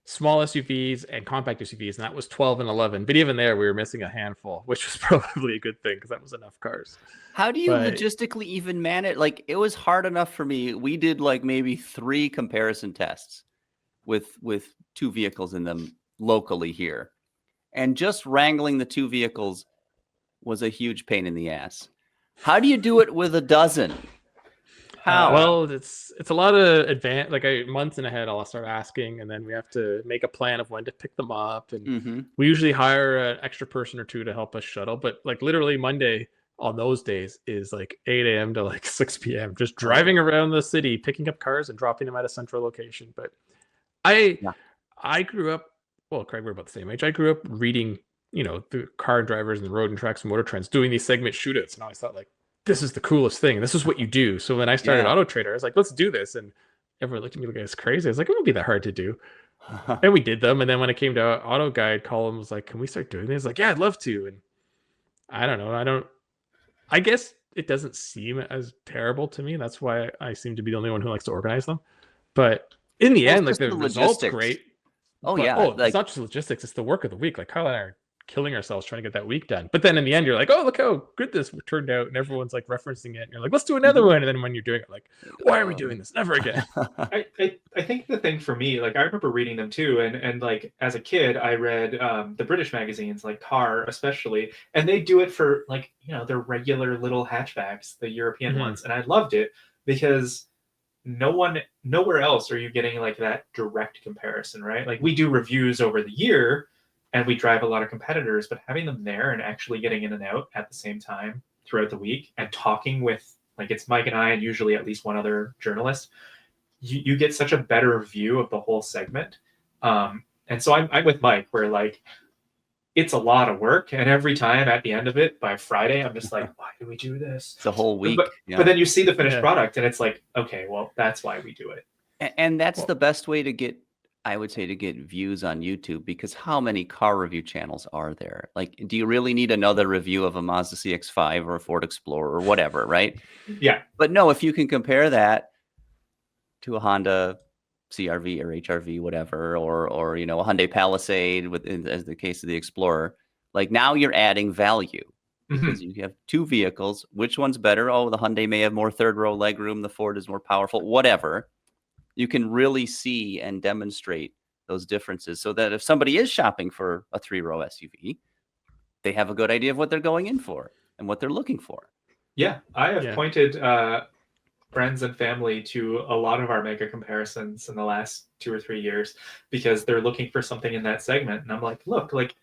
Small SUVs and compact SUVs, and that was 12 and 11. But even there, we were missing a handful, which was probably a good thing because that was enough cars. How do you logistically even manage? Like, it was hard enough for me. We did like maybe 3 comparison tests with 2 vehicles in them locally here, and just wrangling the 2 vehicles was a huge pain in the ass. How do you do it with a dozen? How? Well, it's a lot of advance. Like months in ahead, I'll start asking, and then we have to make a plan of when to pick them up. And we usually hire an extra person or 2 to help us shuttle. But like literally Monday on those days is like 8 a.m. to like 6 p.m. just driving around the city, picking up cars and dropping them at a central location. But I grew up. Well, Craig, we're about the same age. I grew up reading, the car drivers and the road and tracks and motor trends doing these segment shootouts, and I always thought like, this is the coolest thing. This is what you do. So when I started Auto Trader, I was like, let's do this. And everyone looked at me like I was crazy. I was like, it won't be that hard to do. And we did them. And then when it came to AutoGuide, Colum was like, can we start doing this? Like, yeah, I'd love to. And I don't know. I guess it doesn't seem as terrible to me. That's why I seem to be the only one who likes to organize them. But in the end, like the results great. It's not just logistics, it's the work of the week. Like Kyle and I are killing ourselves trying to get that week done. But then in the end, you're like, oh, look how good this turned out. And everyone's like referencing it. And you're like, let's do another one. And then when you're doing it, like, why are we doing this? Never again. I think the thing for me, like I remember reading them too. And like as a kid, I read the British magazines, like Car especially. And they do it for like, their regular little hatchbacks, the European ones. And I loved it because nowhere else are you getting like that direct comparison, right? Like we do reviews over the year and we drive a lot of competitors, but having them there and actually getting in and out at the same time throughout the week and talking with like it's Mike and I, and usually at least one other journalist, you get such a better view of the whole segment. And so I'm with Mike, where like it's a lot of work, and every time at the end of it by Friday, I'm just like, why do we do this? It's a whole week. But then you see the finished product, and it's like, okay, well, that's why we do it. And that's the best way to get, I would say, to get views on YouTube, because how many car review channels are there? Like, do you really need another review of a Mazda CX-5 or a Ford Explorer or whatever, right? Yeah. But no, if you can compare that to a Honda CRV or HRV, whatever, or you know, a Hyundai Palisade, as the case of the Explorer, like now you're adding value because you have two vehicles. Which one's better? Oh, the Hyundai may have more third row legroom. The Ford is more powerful. Whatever. You can really see and demonstrate those differences, so that if somebody is shopping for a 3-row SUV, they have a good idea of what they're going in for and what they're looking for. Yeah, I have pointed friends and family to a lot of our mega comparisons in the last 2 or 3 years because they're looking for something in that segment. And I'm like, look, like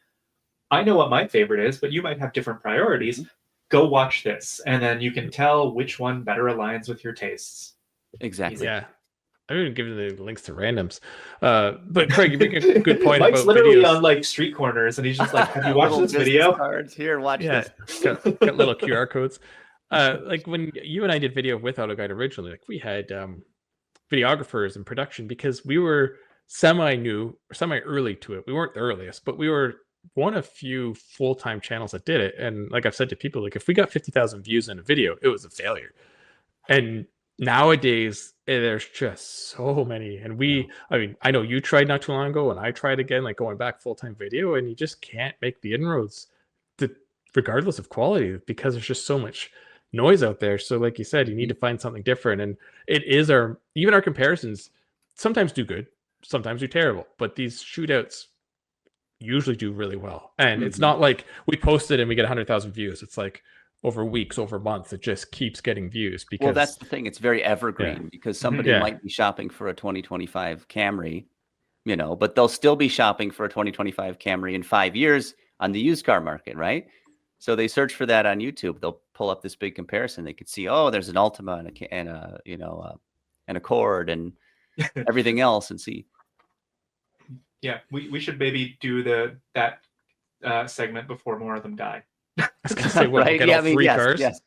I know what my favorite is, but you might have different priorities. Go watch this. And then you can tell which one better aligns with your tastes. Exactly. Yeah. I'm going to give you the links to randoms. But Craig, you make a good point Mike's about literally videos. on like street corners, and he's just like, have you watched this video? Cards. Here, watch this. Got little QR codes. Like when you and I did video with AutoGuide originally, like we had videographers in production because we were semi early to it. We weren't the earliest, but we were one of few full-time channels that did it. And like I've said to people, like if we got 50,000 views in a video, it was a failure. And nowadays there's just so many. And I mean, I know you tried not too long ago and I tried again, like going back full-time video, and you just can't make the inroads regardless of quality because there's just so much noise out there. So like you said, you need to find something different. And it is even our comparisons sometimes do good, sometimes do terrible, but these shootouts usually do really well. And it's not like we post it and we get 100,000 views. It's like over weeks, over months, it just keeps getting views. Because well, that's the thing. It's very evergreen because somebody might be shopping for a 2025 Camry, you know, but they'll still be shopping for a 2025 Camry in 5 years on the used car market, right? So they search for that on YouTube. They'll pull up this big comparison. They could see, oh, there's an Altima and a you know an Accord and everything else, and see. Yeah, we should maybe do that segment before more of them die. I was gonna say, what, right? get all three cars? Yes.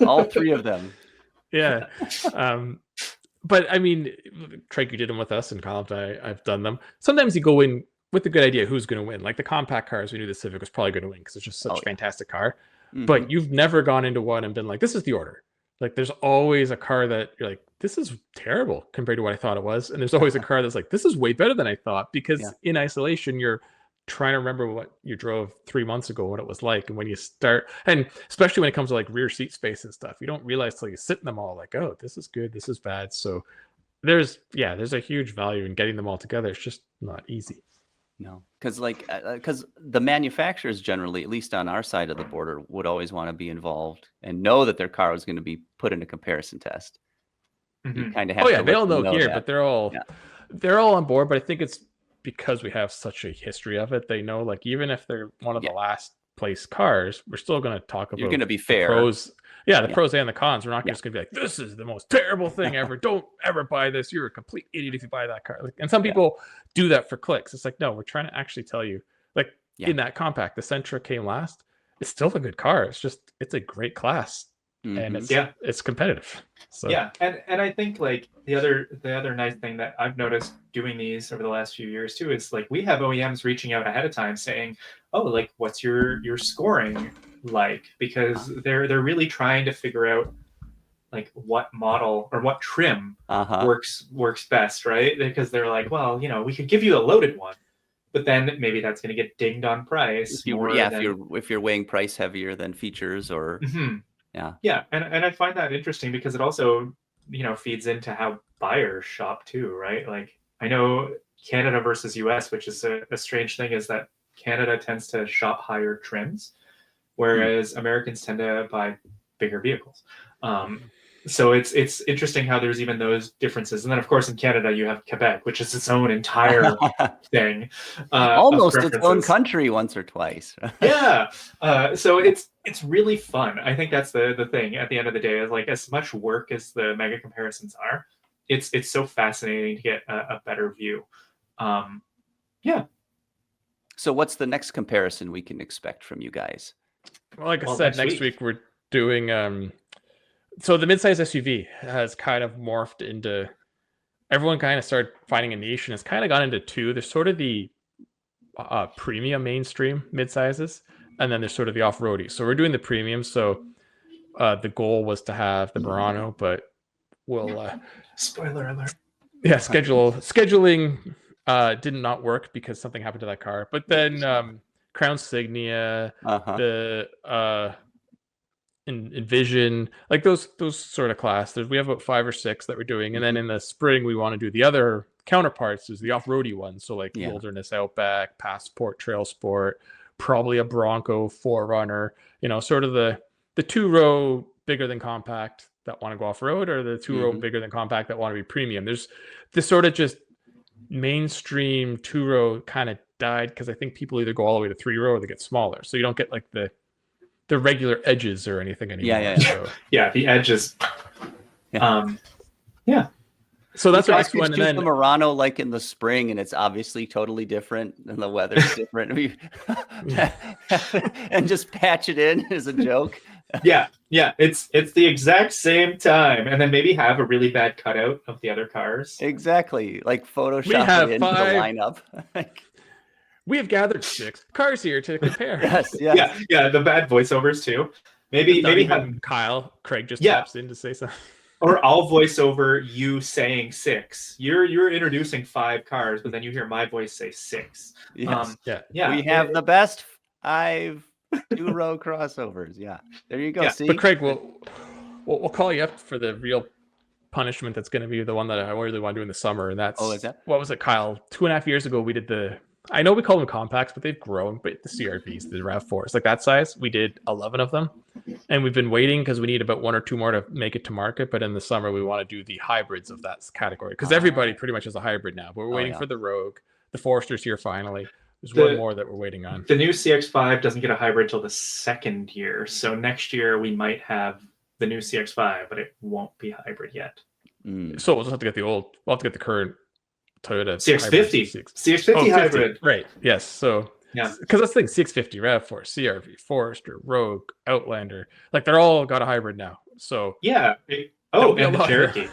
All three of them. Yeah. But I mean, Craig, you did them with us, and Colum, I've done them. Sometimes you go in with a good idea who's going to win. Like the compact cars, we knew the Civic was probably going to win because it's just such a fantastic car. But you've never gone into one and been like, this is the order. Like there's always a car that you're like, this is terrible compared to what I thought it was. And there's always a car that's like, this is way better than I thought, because in isolation, you're trying to remember what you drove 3 months ago, what it was like. And when you start, and especially when it comes to like rear seat space and stuff, you don't realize till you sit in them all like, oh, this is good, this is bad. So there's a huge value in getting them all together. It's just not easy. No, because the manufacturers generally, at least on our side of the border, would always want to be involved and know that their car was going to be put in a comparison test. You kind of have to they all know here, that. but they're all on board. But I think it's because we have such a history of it. They know, like, even if they're one of the last place cars, we're still going to talk about. You're going to be fair. Pros, the pros and the cons. We're not just going to be like, this is the most terrible thing ever. Don't ever buy this. You're a complete idiot if you buy that car. Like, and some people do that for clicks. It's like, no, we're trying to actually tell you, like, in that compact, the Sentra came last. It's still a good car. It's a great class. And it's competitive. So and I think like the other nice thing that I've noticed doing these over the last few years too is like we have OEMs reaching out ahead of time saying, oh, like what's your scoring like, because they're really trying to figure out like what model or what trim works best, right? Because they're like, well, you know, we could give you a loaded one, but then maybe that's going to get dinged on price. If you're weighing price heavier than features or and I find that interesting because it also, you know, feeds into how buyers shop too, right? Like I know Canada versus US, which is a strange thing, is that Canada tends to shop higher trims, whereas Americans tend to buy bigger vehicles. So it's interesting how there's even those differences. And then, of course, in Canada, you have Quebec, which is its own entire thing. Almost its own country once or twice. Yeah. So it's really fun. I think that's the thing at the end of the day, is like, as much work as the mega comparisons are, it's so fascinating to get a better view. Yeah. So what's the next comparison we can expect from you guys? Well, like I said, next week we're doing so the midsize SUV has kind of morphed into, everyone kind of started finding a niche, and it's kind of gone into two. There's sort of the premium mainstream midsizes, and then there's sort of the off-roady. So we're doing the premium. So the goal was to have the Murano, but we'll spoiler alert. Yeah, scheduling did not work because something happened to that car. But then Crown Signia, the Envision, like those sort of class. We have about 5 or 6 that we're doing, and then in the spring we want to do the other counterparts, is the off-roady ones. So like Wilderness Outback, Passport Trail Sport, probably a Bronco 4Runner. Sort of the 2-row bigger than compact that want to go off-road, or the 2-row bigger than compact that want to be premium. There's this sort of just mainstream 2-row kind of died because I think people either go all the way to 3-row or they get smaller. So you don't get like the regular edges or anything anymore. Yeah, the edges. Yeah. So that's our next one. And then the Murano like in the spring, and it's obviously totally different, and the weather's different. And just patch it in as a joke. Yeah, it's the exact same time, and then maybe have a really bad cutout of the other cars. Exactly, like Photoshop it into the lineup. We have gathered 6 cars here to compare. Yes. Yeah, the bad voiceovers too. Maybe have Kyle, Craig just pops in to say something. Or I'll voice over you saying 6. You're introducing 5 cars, but then you hear my voice say 6. Yes. We have the best 5 2-row crossovers. Yeah, there you go. Yeah. See, but Craig, we'll call you up for the real punishment. That's going to be the one that I really want to do in the summer, and that's is that? What was it, Kyle? 2.5 years ago, we did I know we call them compacts, but they've grown. But the CRVs, the RAV4s, like that size, we did 11 of them, and we've been waiting because we need about 1 or 2 more to make it to market. But in the summer, we want to do the hybrids of that category, because everybody pretty much is a hybrid now. But we're waiting for the Rogue. The Forester's here finally. There's one more that we're waiting on. The new CX-5 doesn't get a hybrid till the 2nd year, so next year we might have the new CX-5, but it won't be hybrid yet. So we'll just have to get we'll have to get the current Toyota CX-50. CX-50 hybrid. Right. Yes. So because that's the thing, CX-50, RAV4, CRV, Forester, Rogue, Outlander, like they're all got a hybrid now. So and the Cherokee.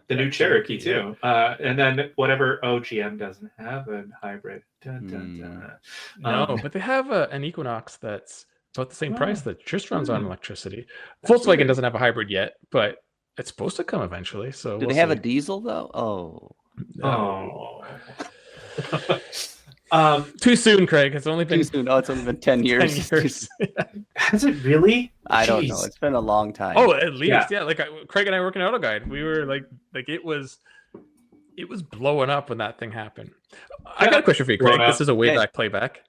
The new Cherokee too. And then whatever GM doesn't have a hybrid. No, but they have an Equinox that's about the same price that just runs on electricity. Volkswagen doesn't have a hybrid yet, but it's supposed to come eventually. So do they have a diesel though? Too soon, Craig. It's only been too soon. It's only been 10 years. 10 years. Has it really? I don't know. It's been a long time. At least, Like Craig and I work in AutoGuide. We were like it was blowing up when that thing happened. I got a question for you, Craig. This is a way back playback.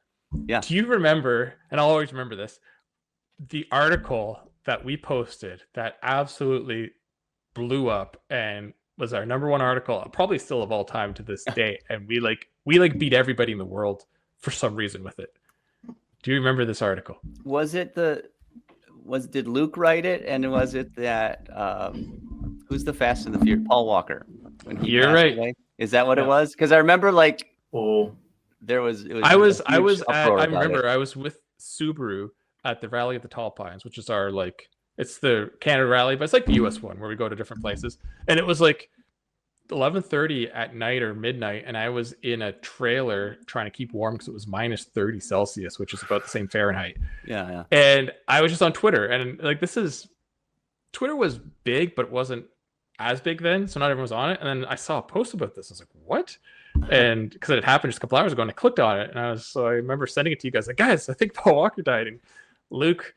Yeah. Do you remember? And I'll always remember this. The article that we posted that absolutely blew up and was our #1 article, probably still of all time to this day, and we beat everybody in the world for some reason with it. Do you remember this article? Did Luke write it? And was it that who's the Fast and the Furious? Paul Walker. You're right. Away? Is that what it was? Because I remember there was. I was with Subaru at the Rally of the Tall Pines, which is our it's the Canada Rally, but it's like the US one where we go to different places. And it was like 11:30 at night or midnight, and I was in a trailer trying to keep warm because it was minus 30 Celsius, which is about the same Fahrenheit. Yeah. And I was just on Twitter, and Twitter was big, but it wasn't as big then, so not everyone was on it. And then I saw a post about this. I was like, what? And because it had happened just a couple hours ago, and I clicked on it, and I remember sending it to you guys, like, guys, I think Paul Walker died. And Luke,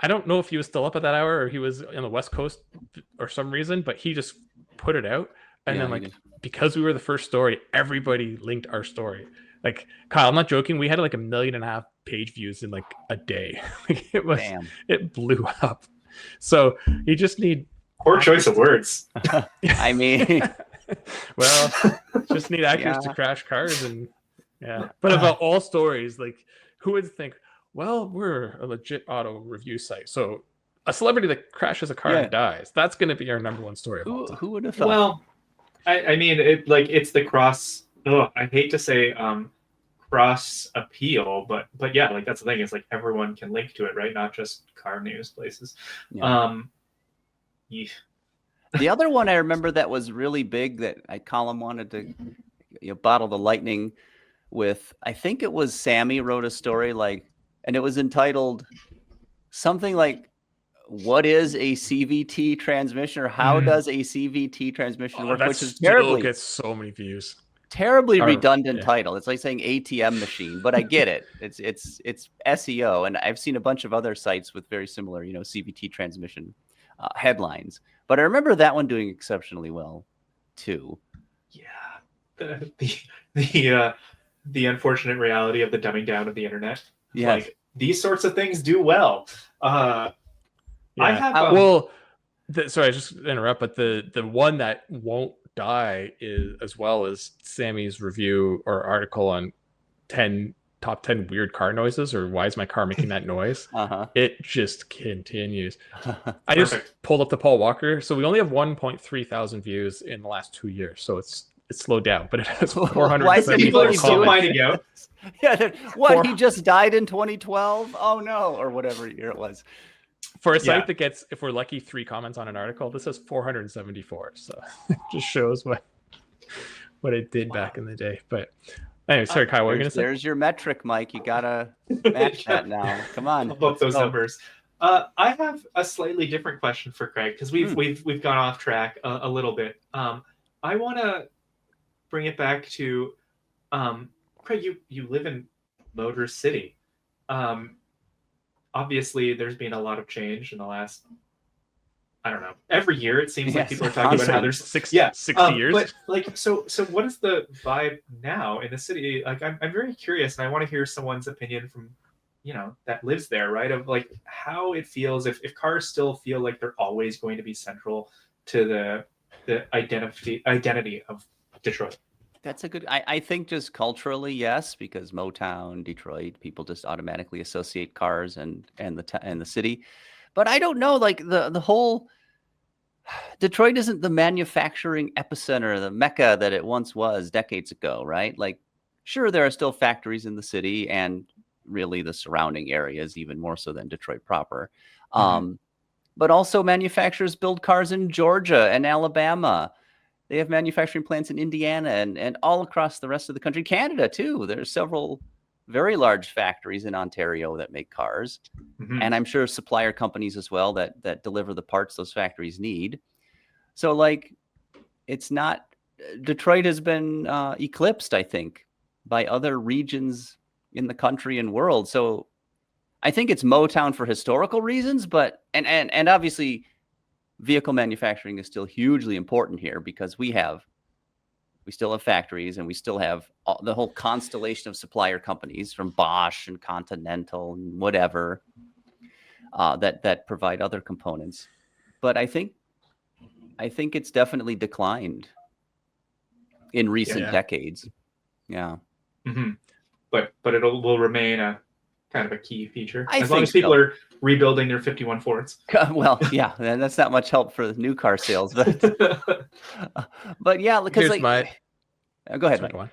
I don't know if he was still up at that hour or he was on the West Coast or some reason, but he just put it out. And then because we were the first story, everybody linked our story. Like, Kyle, I'm not joking. We had 1.5 million page views in a day. It blew up. So you just need Poor choice of words. I mean, well, just need actors to crash cars and But about all stories, like who would think? Well, we're a legit auto review site, so a celebrity that crashes a car and dies, that's going to be our number one story of all time. Who would have thought? Well, I mean, it's the cross. Oh, I hate to say cross appeal, but yeah, like that's the thing. It's like everyone can link to it, right? Not just car news places. Yeah. The other one I remember that was really big that Colum wanted to bottle the lightning with. I think it was Sammy wrote a story and it was entitled something like, "What is a CVT transmission?" or "How does a CVT transmission work?" Which is terribly gets so many views. Terribly redundant title. It's like saying ATM machine, but I get it. It's SEO, and I've seen a bunch of other sites with very similar, CVT transmission headlines. But I remember that one doing exceptionally well, too. Yeah, the unfortunate reality of the dumbing down of the internet. Yes. Like these sorts of things do well. I have sorry, I just interrupt, but the one that won't die is as well as Sammy's review or article on top 10 weird car noises, or why is my car making that noise? It just continues. I just pulled up the Paul Walker, so we only have 1.3 thousand views in the last 2 years, so it's slowed down, but it has 474 comments. What, he just died in 2012? Oh no, or whatever year it was. For a site that gets, if we're lucky, 3 comments on an article, this has 474. So it just shows what it did back in the day. But anyway, sorry, Kyle, what were you going to say? There's your metric, Mike. You got to match that now. Come on. I'll up those numbers. I have a slightly different question for Craig, because we've gone off track a little bit. I want to bring it back to Craig. You live in Motor City. Obviously, there's been a lot of change in the last, I don't know, every year it seems like people are talking about how there's 60 years. But like, so what is the vibe now in the city? Like, I'm very curious, and I want to hear someone's opinion from, that lives there, right? Of like how it feels if cars still feel like they're always going to be central to the identity of Detroit. That's a good. I think just culturally, yes, because Motown, Detroit, people just automatically associate cars and the city. But I don't know, like the whole Detroit isn't the manufacturing epicenter, the mecca that it once was decades ago, right? Like, sure, there are still factories in the city and really the surrounding areas, even more so than Detroit proper. But also manufacturers build cars in Georgia and Alabama. They have manufacturing plants in Indiana and all across the rest of the country. Canada, too. There's several very large factories in Ontario that make cars. And I'm sure supplier companies as well that deliver the parts those factories need. So, like, it's not... Detroit has been eclipsed, I think, by other regions in the country and world. So I think it's Motown for historical reasons, but... And obviously... vehicle manufacturing is still hugely important here because we still have factories and we still have the whole constellation of supplier companies from Bosch and Continental and whatever that provide other components. But I think it's definitely declined in recent decades. Yeah. But it will remain a kind of a key feature as long as people are rebuilding their 51 Fords. Well, yeah, that's not much help for the new car sales, but yeah, because go ahead, Mike. I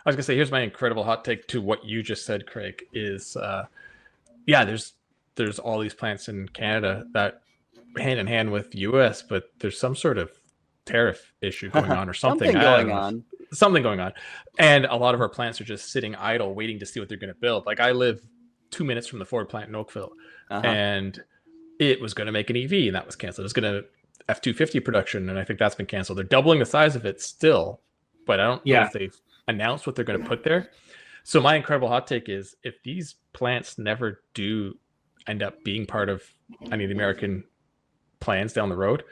was gonna say, here's my incredible hot take to what you just said, Craig. Is there's all these plants in Canada that hand in hand with U.S., but there's some sort of tariff issue going on or something going on, and a lot of our plants are just sitting idle, waiting to see what they're going to build. Like I live 2 minutes from the Ford plant in Oakville, and it was going to make an EV, and that was canceled. It was going to F-250 production, and I think that's been canceled. They're doubling the size of it still, but I don't know if they've announced what they're going to put there. So my incredible hot take is, if these plants never do end up being part of any of the American plans down the road,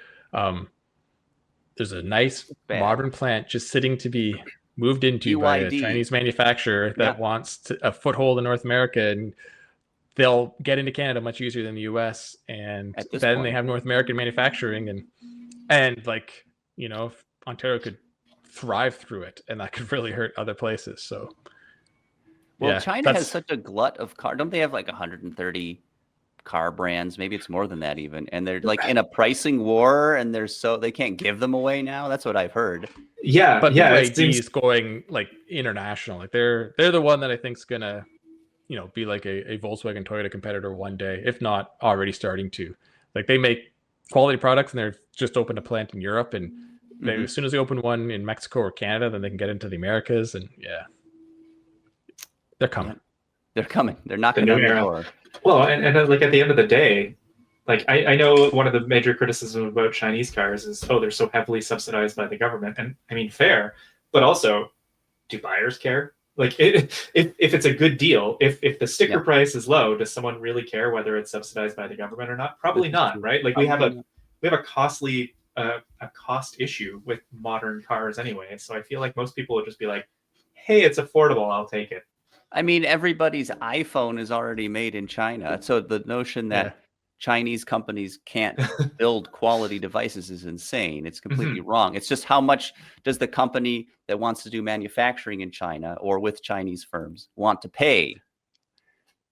there's a nice modern plant just sitting to be moved into by a Chinese manufacturer that wants a foothold in North America, and they'll get into Canada much easier than the US, and then they have North American manufacturing, and And like, you know, if Ontario could thrive through it, and that could really hurt other places. So, Well, yeah, China has such a glut of car. Don't they have like 130 car brands? Maybe it's more than that even. And they're like in a pricing war, and they can't give them away now. That's what I've heard. Yeah, but yeah, BYD is going like international. Like they're the one that I think is gonna, you know, be like a Volkswagen Toyota competitor one day, if not already starting to. Like they make quality products, and they're just opened a plant in Europe, and as soon as they open one in Mexico or Canada, then they can get into the Americas, and yeah, they're coming. Yeah. They're coming. They're knocking on the door. Well, and like at the end of the day, like I know one of the major criticisms about Chinese cars is, oh, they're so heavily subsidized by the government. And I mean, fair, but also, do buyers care? Like if it's a good deal, if the sticker price is low, does someone really care whether it's subsidized by the government or not? Probably not, right? Like we have a costly a cost issue with modern cars anyway. So I feel like most people would just be like, hey, it's affordable, I'll take it. I mean, everybody's iPhone is already made in China. So the notion that Chinese companies can't build quality devices is insane. It's completely wrong. It's just how much does the company that wants to do manufacturing in China or with Chinese firms want to pay?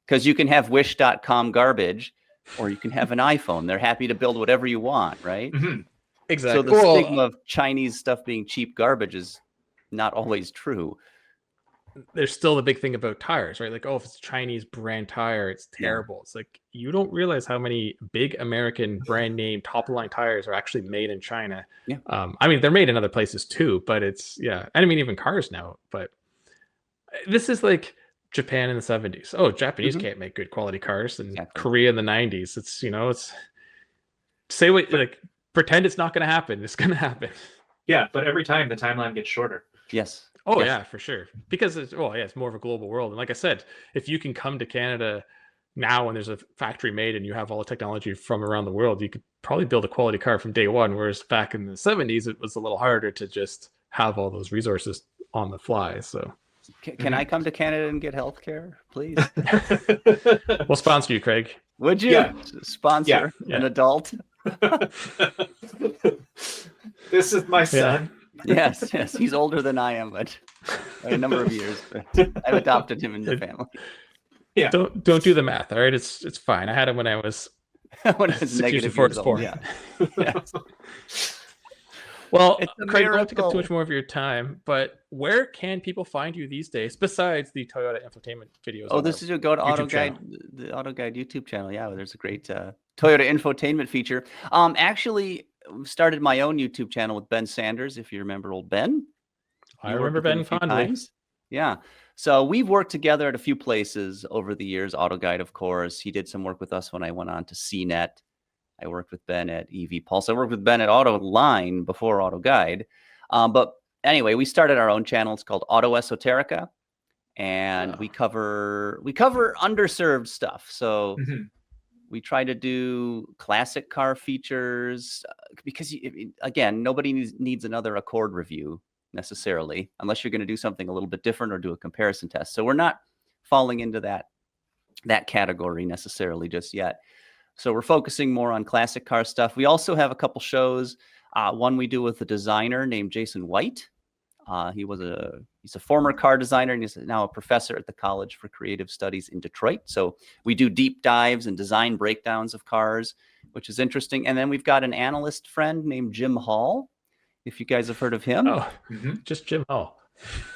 Because you can have Wish.com garbage, or you can have an iPhone. They're happy to build whatever you want, right? Exactly. So the stigma of Chinese stuff being cheap garbage is not always true. There's still the big thing about tires, right? Like, oh, if it's a Chinese brand tire, it's terrible. Yeah. It's like, you don't realize how many big American brand name top of the line tires are actually made in China. Yeah. I mean, they're made in other places too, but it's, and I mean, even cars now, but this is like Japan in the 70s. Oh, Japanese can't make good quality cars, and Korea in the 90s. It's, you know, it's say what, like, pretend it's not going to happen. It's going to happen. Yeah. But every time the timeline gets shorter. Yes. Oh, yeah, for sure. Because it's more of a global world. And like I said, if you can come to Canada now and there's a factory made and you have all the technology from around the world, you could probably build a quality car from day one. Whereas back in the 70s, it was a little harder to just have all those resources on the fly. So can I come to Canada and get healthcare, please? We'll sponsor you, Craig. Would you sponsor an adult? This is my son. Yes, he's older than I am, but by a number of years. But I've adopted him in the family. Yeah, don't do the math. All right, it's fine. I had him when I was negative years old. Yeah. Well, Craig, I don't take up too much more of your time, but where can people find you these days besides the Toyota infotainment videos? Oh, this is your go to AutoGuide, the AutoGuide YouTube channel. Yeah, there's a great Toyota infotainment feature. Actually, started my own YouTube channel with Ben Sanders, if you remember old Ben. I remember Ben fondly. Yeah. So we've worked together at a few places over the years. AutoGuide, of course. He did some work with us when I went on to CNET. I worked with Ben at EV Pulse. I worked with Ben at AutoLine before AutoGuide. But anyway, we started our own channel. It's called Auto Esoterica. And we cover underserved stuff. So we try to do classic car features because, again, nobody needs another Accord review necessarily, unless you're going to do something a little bit different or do a comparison test. So we're not falling into that category necessarily just yet. So we're focusing more on classic car stuff. We also have a couple shows. One we do with a designer named Jason White. He's a former car designer, and he's now a professor at the College for Creative Studies in Detroit. So we do deep dives and design breakdowns of cars, which is interesting. And then we've got an analyst friend named Jim Hall, if you guys have heard of him. Oh, just Jim Hall.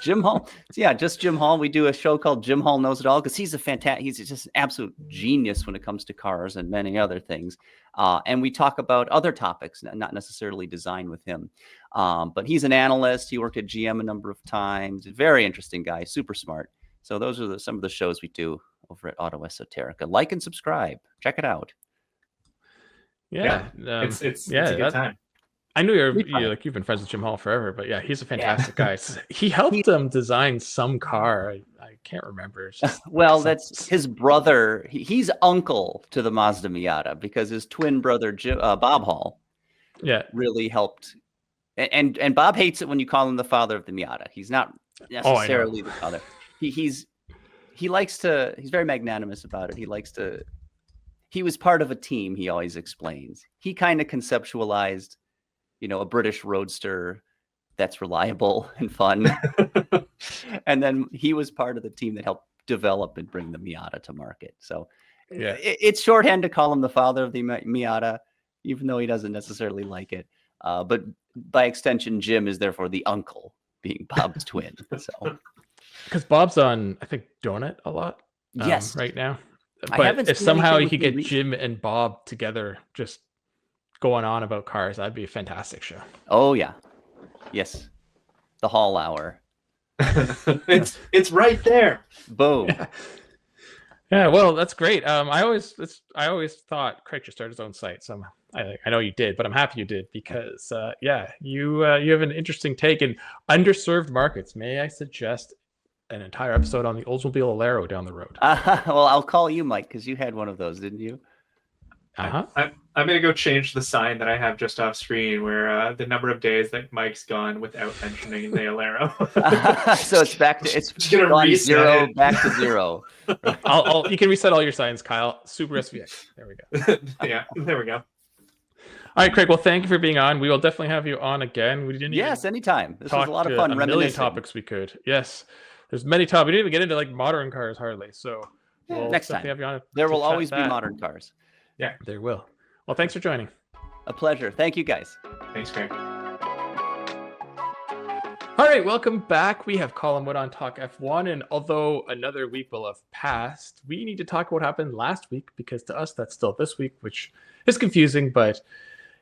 Jim Hall. Yeah, just Jim Hall. We do a show called Jim Hall Knows It All because he's just an absolute genius when it comes to cars and many other things. And we talk about other topics, not necessarily design with him. But he's an analyst. He worked at GM a number of times. Very interesting guy, super smart. So those are some of the shows we do over at Auto Esoterica. Like and subscribe. Check it out. Yeah. It's a good time. I knew you've been friends with Jim Hall forever, but yeah, he's a fantastic guy. He helped him design some car. I can't remember. That's his brother. He's uncle to the Mazda Miata because his twin brother, Bob Hall, really helped. And Bob hates it when you call him the father of the Miata. He's not necessarily the father. He's very magnanimous about it. He was part of a team, he always explains. He kind of conceptualized, a British roadster that's reliable and fun. And then he was part of the team that helped develop and bring the Miata to market. So it's shorthand to call him the father of the Miata, even though he doesn't necessarily like it. But by extension, Jim is therefore the uncle, being Bob's twin. So because Bob's on, I think, Donut a lot. Yes, right now. I But haven't if seen somehow anything you could with get me Jim and Bob together, just going on about cars, that'd be a fantastic show. Oh yeah, yes, the Hall Hour. it's right there. Boom. Yeah, well, that's great. I always thought Craig should start his own site. So I know you did, but I'm happy you did because you have an interesting take in underserved markets. May I suggest an entire episode on the Oldsmobile Alero down the road? Well, I'll call you Mike because you had one of those, didn't you? I'm gonna go change the sign that I have just off screen where the number of days that Mike's gone without mentioning the Alero. So it's back to gonna gone zero, back to zero. You can reset all your signs, Kyle. Super SVX. There we go. Yeah, there we go. All right, Craig. Well, thank you for being on. We will definitely have you on again. We didn't. Anytime. This was a lot of fun. A million topics we could. Yes, there's many topics. We didn't even get into like modern cars hardly. So next time have you on. There will always be modern cars. Yeah, there will. Well, thanks for joining. A pleasure. Thank you, guys. Thanks, Craig. All right, welcome back. We have Colum Wood on Talk F1, and although another week will have passed, we need to talk what happened last week because to us that's still this week, which is confusing. But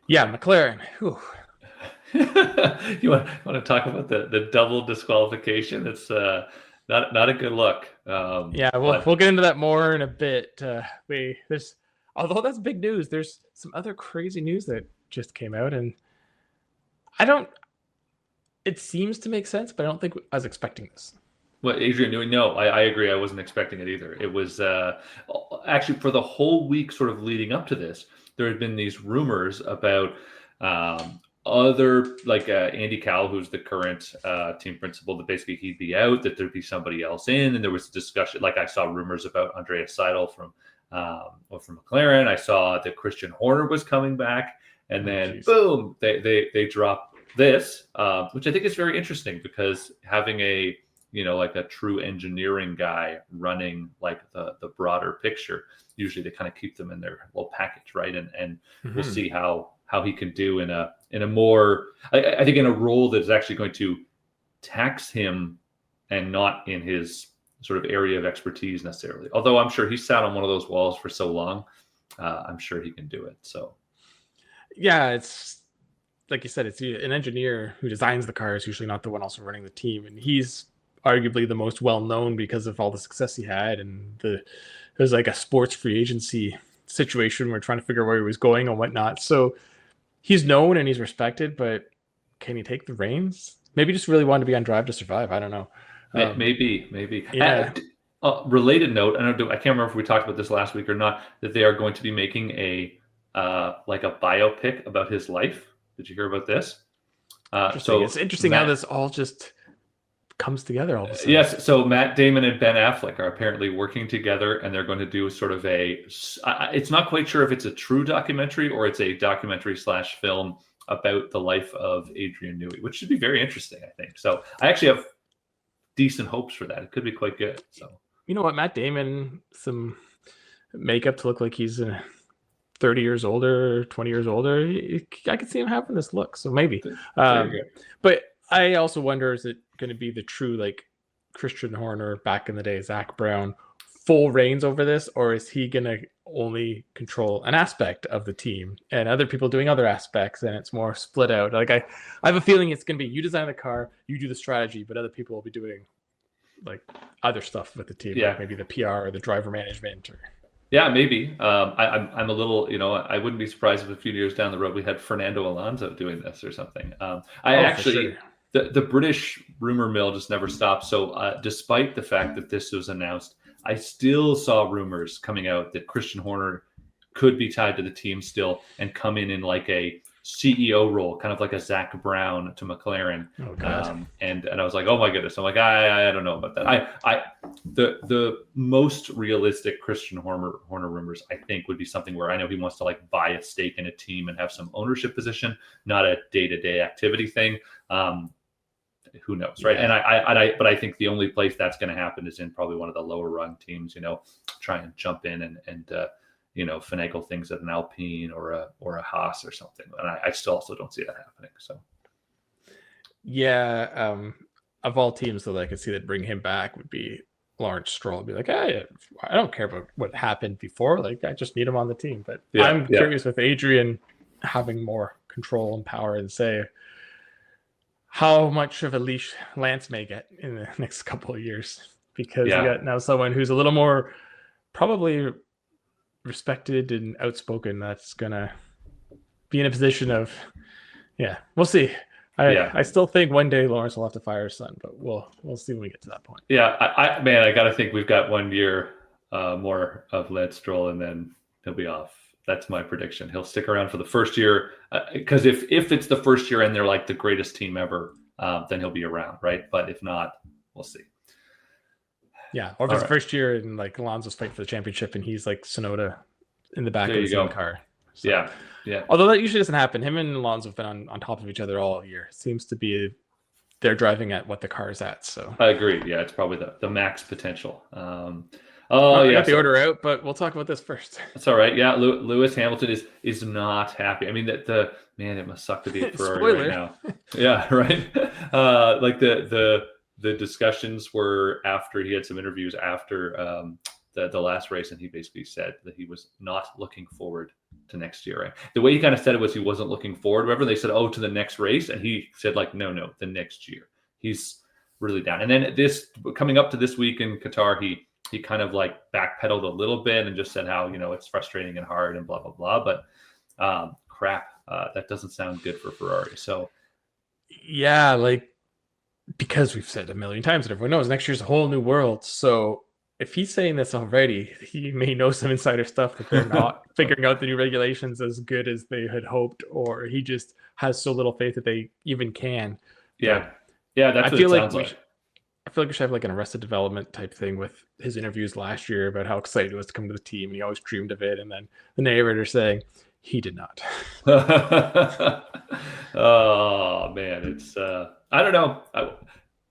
yeah, McLaren. Whew. You want to talk about the double disqualification? It's not a good look. We'll get into that more in a bit. Although that's big news, there's some other crazy news that just came out, and it seems to make sense, but I don't think I was expecting this. Well, Adrian, no, I agree. I wasn't expecting it either. It was actually for the whole week sort of leading up to this, there had been these rumors about other, like Andy Cowell, who's the current team principal, that basically he'd be out, that there'd be somebody else in. And there was discussion, like I saw rumors about Andreas Seidel from McLaren. I saw that Christian Horner was coming back, and then boom, they dropped this, which I think is very interesting because having a true engineering guy running like the broader picture, usually they kind of keep them in their little package, right? And we'll see how he can do in a more, I think in a role that is actually going to tax him and not in his sort of area of expertise necessarily. Although I'm sure he sat on one of those walls for so long, I'm sure he can do it. So, yeah, it's like you said, it's an engineer who designs the car is usually not the one also running the team, and he's arguably the most well known because of all the success he had, and there's like a sports free agency situation where we're trying to figure out where he was going and whatnot. So he's known and he's respected, but can he take the reins? Maybe just really wanted to be on Drive to Survive. I don't know. Maybe. Yeah. Related note, I can't remember if we talked about this last week or not, that they are going to be making a biopic about his life. Did you hear about this? So it's interesting how this all just comes together all of a sudden. Yes. So Matt Damon and Ben Affleck are apparently working together, and they're going to do sort of it's not quite sure if it's a true documentary or it's a documentary / film about the life of Adrian Newey, which should be very interesting, I think. So I actually have decent hopes for that. It could be quite good. So, you know what, Matt Damon, some makeup to look like he's 30 years older, 20 years older. I could see him having this look. So maybe. But I also wonder, is it going to be the true like Christian Horner back in the day, Zach Brown, full reins over this, or is he going to only control an aspect of the team and other people doing other aspects, and it's more split out? Like I have a feeling it's going to be you design the car, you do the strategy, but other people will be doing like other stuff with the team, like maybe the PR or the driver management. Or yeah, maybe. I'm a little, I wouldn't be surprised if a few years down the road we had Fernando Alonso doing this or something. The British rumor mill just never stops. So despite the fact that this was announced, I still saw rumors coming out that Christian Horner could be tied to the team still and come in like a CEO role, kind of like a Zach Brown to McLaren. Oh God. And I was like, oh my goodness. I'm like, I don't know about that. The most realistic Christian Horner rumors, I think, would be something where I know he wants to like buy a stake in a team and have some ownership position, not a day-to-day activity thing. Who knows, right? Yeah. But I think the only place that's going to happen is in probably one of the lower rung teams. Try and jump in and finagle things at an Alpine or a Haas or something. And I still also don't see that happening. So, yeah, of all teams that I could see that bring him back would be Lawrence Stroll. Be like, hey, I don't care about what happened before. Like, I just need him on the team. But I'm curious with Adrian having more control and power and say how much of a leash Lance may get in the next couple of years, because you got now someone who's a little more probably respected and outspoken that's gonna be in a position of we'll see. I still think one day Lawrence will have to fire his son, but we'll see when we get to that point. I gotta think we've got 1 year more of Lance Stroll and then he'll be off. That's my prediction. He'll stick around for the first year, because if it's the first year and they're like the greatest team ever, then he'll be around, right? But if not, we'll see. Yeah, or if it's the first year and like Alonso's fighting for the championship and he's like Sonoda in the back of the same car. So, yeah. Although that usually doesn't happen. Him and Alonso have been on top of each other all year. It seems to be they're driving at what the car is at. So I agree. Yeah, it's probably the max potential. I got the order out, but we'll talk about this first. That's all right. Yeah, Lewis Hamilton is not happy. I mean, it must suck to be a Ferrari right now. Yeah, right. Like the discussions were after he had some interviews after the last race, and he basically said that he was not looking forward to next year. Right? The way he kind of said it was he wasn't looking forward. Whatever they said, to the next race, and he said like, no, the next year. He's really down. And then this coming up to this week in Qatar, he kind of like backpedaled a little bit and just said how, it's frustrating and hard and blah, blah, blah. But that doesn't sound good for Ferrari. So, yeah, like, because we've said a million times and everyone knows next year's a whole new world. So if he's saying this already, he may know some insider stuff that they're not figuring out the new regulations as good as they had hoped, or he just has so little faith that they even can. Yeah. That's what it sounds like. I feel like we should have like an Arrested Development type thing with his interviews last year about how excited he was to come to the team and he always dreamed of it. And then the narrator saying he did not. Oh man, it's I don't know.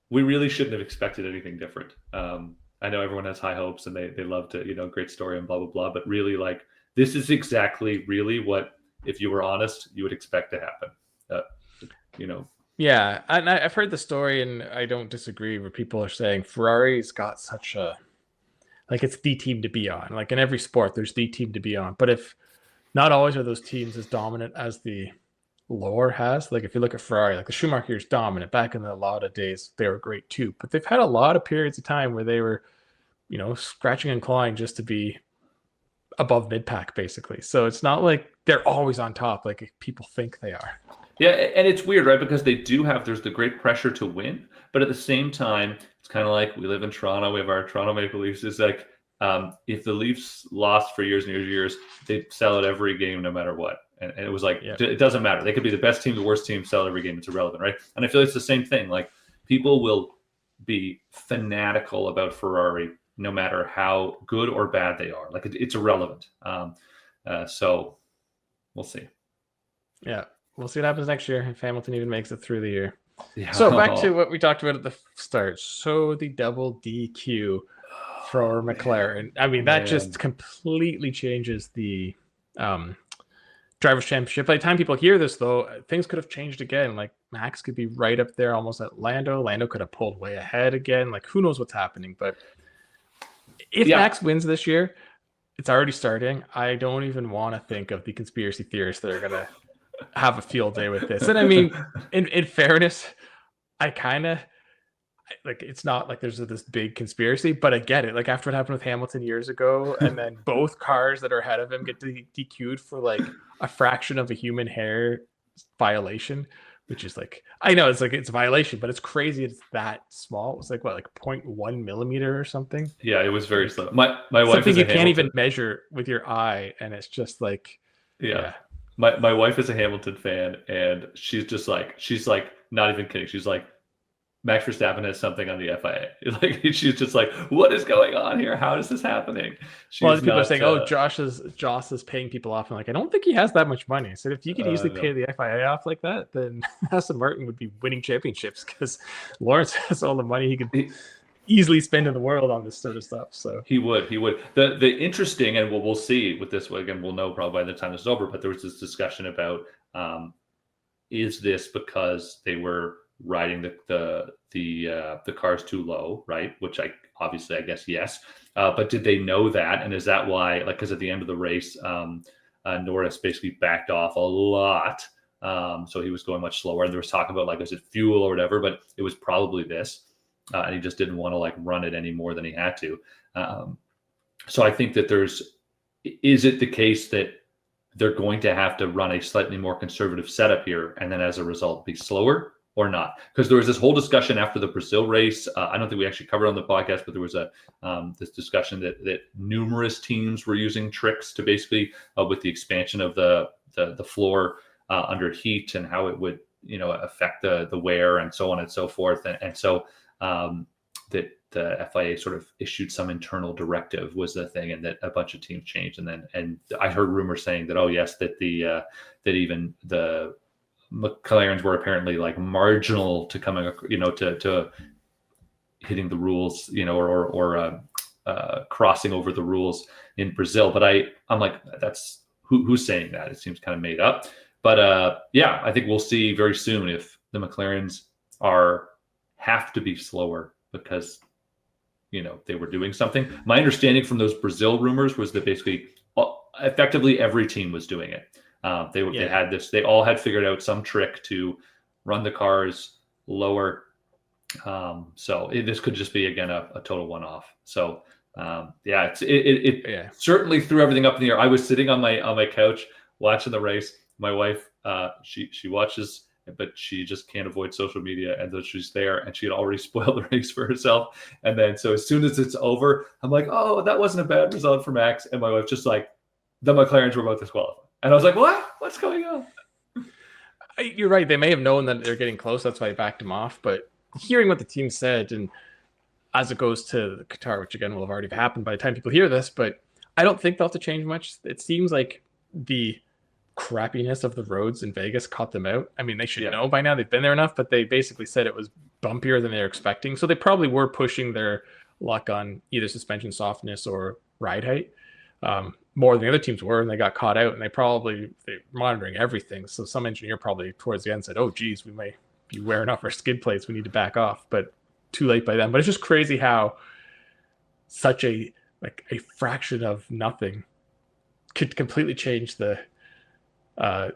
We really shouldn't have expected anything different. I know everyone has high hopes and they love to, great story and blah, blah, blah. But really, like, this is exactly really what, if you were honest, you would expect to happen. Yeah, and I've heard the story, and I don't disagree, where people are saying Ferrari's got such a, like, it's the team to be on. Like, in every sport, there's the team to be on. But if not always are those teams as dominant as the lore has. Like, if you look at Ferrari, like the Schumacher's dominant. Back in the Lauda days, they were great too. But they've had a lot of periods of time where they were, scratching and clawing just to be above mid-pack, basically. So it's not like they're always on top like people think they are. Yeah, and it's weird, right? Because there's the great pressure to win, but at the same time, it's kind of like we live in Toronto. We have our Toronto Maple Leafs. It's like if the Leafs lost for years and years and years, they'd sell it every game no matter what. And it was like, It doesn't matter. They could be the best team, the worst team, sell every game. It's irrelevant, right? And I feel it's the same thing. Like, people will be fanatical about Ferrari no matter how good or bad they are. Like, it's irrelevant. So we'll see. Yeah. We'll see what happens next year if Hamilton even makes it through the year. Yeah. So back to what we talked about at the start. So the double DQ for McLaren. I mean, that just completely changes the Drivers' Championship. By the time people hear this, though, things could have changed again. Like, Max could be right up there almost at Lando. Lando could have pulled way ahead again. Like, who knows what's happening. But if Max wins this year, it's already starting. I don't even want to think of the conspiracy theorists that are going to have a field day with this. And I mean, in fairness, I kind of like, it's not like there's this big conspiracy, but I get it. Like, after what happened with Hamilton years ago, and then both cars that are ahead of him get DQ'd for like a fraction of a human hair violation, which is like, I know it's a violation, but it's crazy. It's that small. It was like 0.1 millimeter or something. Yeah, it was very slow. My wife something is you can't even measure with your eye, and it's just like, my wife is a Hamilton fan, and she's like not even kidding. She's like, Max Verstappen has something on the FIA. Like she's just like, what is going on here? How is this happening? Well, people are saying, "Oh, Josh is paying people off." I'm like, I don't think he has that much money. So if you could easily pay the FIA off like that, then Aston Martin would be winning championships because Lawrence has all the money he could easily spend in the world on this sort of stuff. So he would. The interesting, and we'll see with this one again. We'll know probably by the time this is over. But there was this discussion about is this because they were riding the cars too low, right? Which I guess yes. But did they know that? And is that why? Like, because at the end of the race, Norris basically backed off a lot, so he was going much slower. And there was talk about like, is it fuel or whatever? But it was probably this, and he just didn't want to like run it any more than he had to. So I think that is it the case that they're going to have to run a slightly more conservative setup here, and then as a result be slower? Or not, because there was this whole discussion after the Brazil race. I don't think we actually covered on the podcast, but there was this discussion that numerous teams were using tricks to basically, with the expansion of the floor under heat and how it would affect the wear and so on and so forth, and so that the FIA sort of issued some internal directive was the thing, and that a bunch of teams changed, and I heard rumors saying that that even the McLarens were apparently like marginal to coming, to hitting the rules, or crossing over the rules in Brazil. But I'm like, that's who's saying that? It seems kind of made up. But yeah, I think we'll see very soon if the McLarens have to be slower because they were doing something. My understanding from those Brazil rumors was that basically effectively every team was doing it. They had this. They all had figured out some trick to run the cars lower. So this could just be again a total one-off. So it certainly threw everything up in the air. I was sitting on my couch watching the race. My wife, she watches, but she just can't avoid social media, and then she's there, and she had already spoiled the race for herself. And then so as soon as it's over, I'm like, oh, that wasn't a bad result for Max. And my wife just like, the McLarens were both disqualified. And I was like, what? What's going on? You're right. They may have known that they're getting close. That's why I backed him off. But hearing what the team said, and as it goes to Qatar, which again will have already happened by the time people hear this, but I don't think they'll have to change much. It seems like the crappiness of the roads in Vegas caught them out. I mean, they should know by now. They've been there enough, but they basically said it was bumpier than they were expecting. So they probably were pushing their luck on either suspension softness or ride height. More than the other teams were, and they got caught out, and they're monitoring everything. So some engineer probably towards the end said, oh geez, we may be wearing off our skid plates, we need to back off, but too late by then. But it's just crazy how such a fraction of nothing could completely change the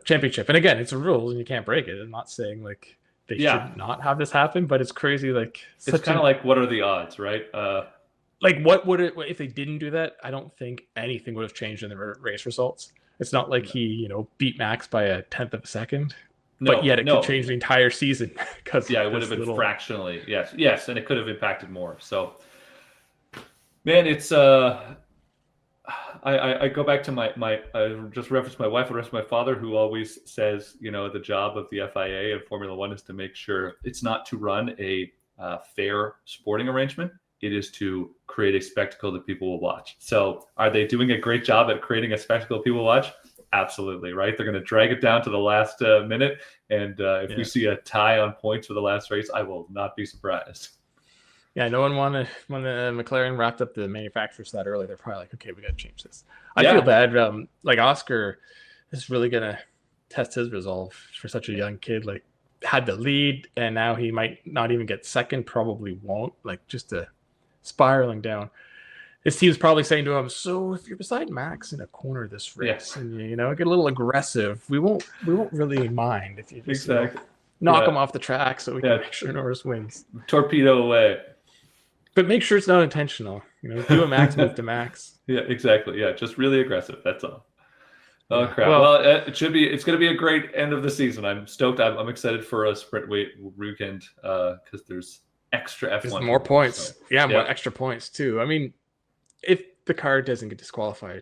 championship. And again, it's a rules and you can't break it. I'm not saying like they should not have this happen, but it's crazy. Like it's kind of like, what are the odds, right? Like, what would it if they didn't do that? I don't think anything would have changed in the race results. It's not like he, beat Max by a tenth of a second, but yet it could change the entire season because it would have been fractionally. Yes, and it could have impacted more. So, man, it's I go back to I just referenced my wife and rest of my father, who always says, the job of the FIA and Formula One is to make sure it's not to run a fair sporting arrangement. It is to create a spectacle that people will watch. So are they doing a great job at creating a spectacle people watch? Absolutely, right? They're going to drag it down to the last minute. And if we see a tie on points for the last race, I will not be surprised. Yeah, no one wanted when the McLaren wrapped up the manufacturers that early. They're probably like, okay, we got to change this. I feel bad. Like Oscar is really going to test his resolve for such a young kid. Like had the lead, and now he might not even get second. Probably won't. Like just spiraling down. His team's probably saying to him, so if you're beside Max in a corner this race and get a little aggressive, we won't really mind if you just knock him off the track so we can make sure Norris wins. Torpedo away. But make sure it's not intentional. Do a Max move to Max. Yeah, exactly. Yeah, just really aggressive. That's all. Oh crap! Well, it's going to be a great end of the season. I'm stoked. I'm excited for a sprint weekend because there's extra F1. There's more points. More extra points too. I mean, if the car doesn't get disqualified,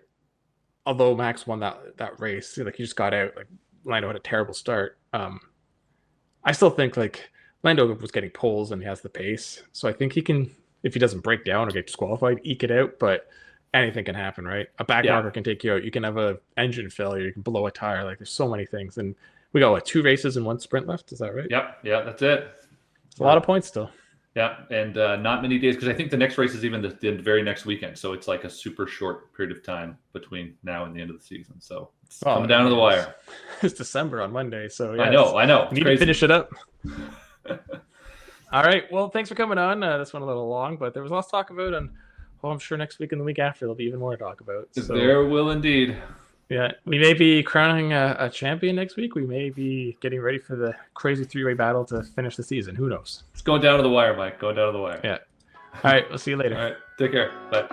although Max won that race, like he just got out. Like Lando had a terrible start. I still think like Lando was getting poles and he has the pace, so I think he can, if he doesn't break down or get disqualified, eke it out. But anything can happen, right? A back marker can take you out. You can have a engine failure. You can blow a tire. Like there's so many things, and we got 2 races and 1 sprint left. Is that right? Yep. Yeah, that's it. It's a lot of points still. Yeah, and not many days because I think the next race is even the very next weekend. So it's like a super short period of time between now and the end of the season. So it's coming down to the wire. It's December on Monday, so yeah, I know. We need to finish it up. All right. Well, thanks for coming on. This went a little long, but there was lots to talk about, and I'm sure next week and the week after there'll be even more to talk about. So, there will indeed. Yeah, we may be crowning a champion next week. We may be getting ready for the crazy 3-way battle to finish the season. Who knows? It's going down to the wire, Mike. Going down to the wire. Yeah. All right. We'll see you later. All right. Take care. Bye.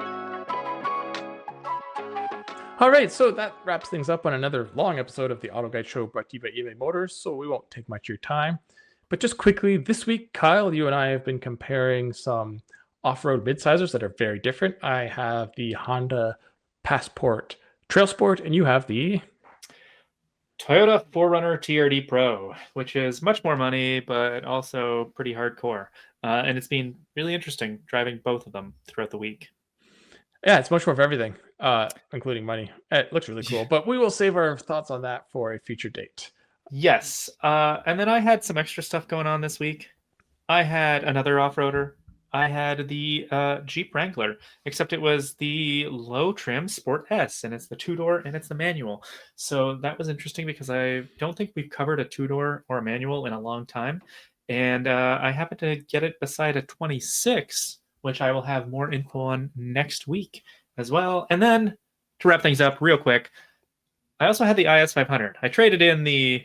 All right. So that wraps things up on another long episode of the Auto Guide Show brought to you by eBay Motors. So we won't take much of your time. But just quickly, this week, Kyle, you and I have been comparing some off-road midsizers that are very different. I have the Honda Passport Trail Sport, and you have the Toyota 4Runner TRD Pro, which is much more money, but also pretty hardcore. And it's been really interesting driving both of them throughout the week. Yeah, it's much more of everything, including money. It looks really cool, but we will save our thoughts on that for a future date. Yes. And then I had some extra stuff going on this week. I had another off-roader. I had the Jeep Wrangler, except it was the low trim Sport S, and it's the 2-door and it's the manual. So that was interesting because I don't think we've covered a 2-door or a manual in a long time. And I happened to get it beside a 26, which I will have more info on next week as well. And then to wrap things up real quick, I also had the IS 500. I traded in the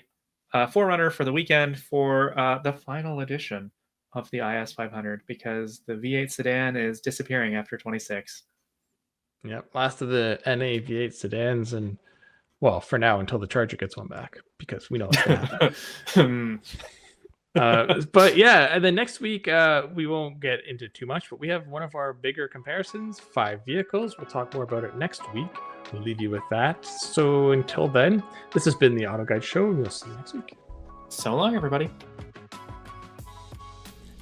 4Runner for the weekend for the final edition of the IS 500 because the V8 sedan is disappearing after 26. Yep, last of the NA V8 sedans, and well, for now until the Charger gets one back, because we know it's going to happen. But yeah, and then next week we won't get into too much, but we have one of our bigger comparisons, 5 vehicles. We'll talk more about it next week. We'll leave you with that. So until then, this has been the Auto Guide Show, and we'll see you next week. So long, everybody.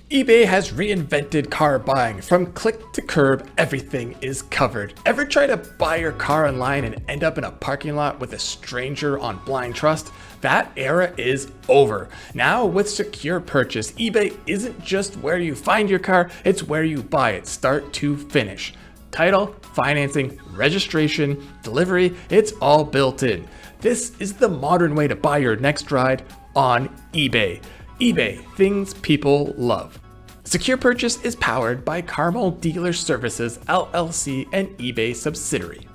eBay has reinvented car buying. From click to curb, everything is covered. Ever try to buy your car online and end up in a parking lot with a stranger on blind trust? That era is over. Now with Secure Purchase, eBay isn't just where you find your car, it's where you buy it, start to finish. Title, financing, registration, delivery, it's all built in. This is the modern way to buy your next ride on eBay. eBay, things people love. Secure Purchase is powered by Carmel Dealer Services, LLC, an eBay subsidiary.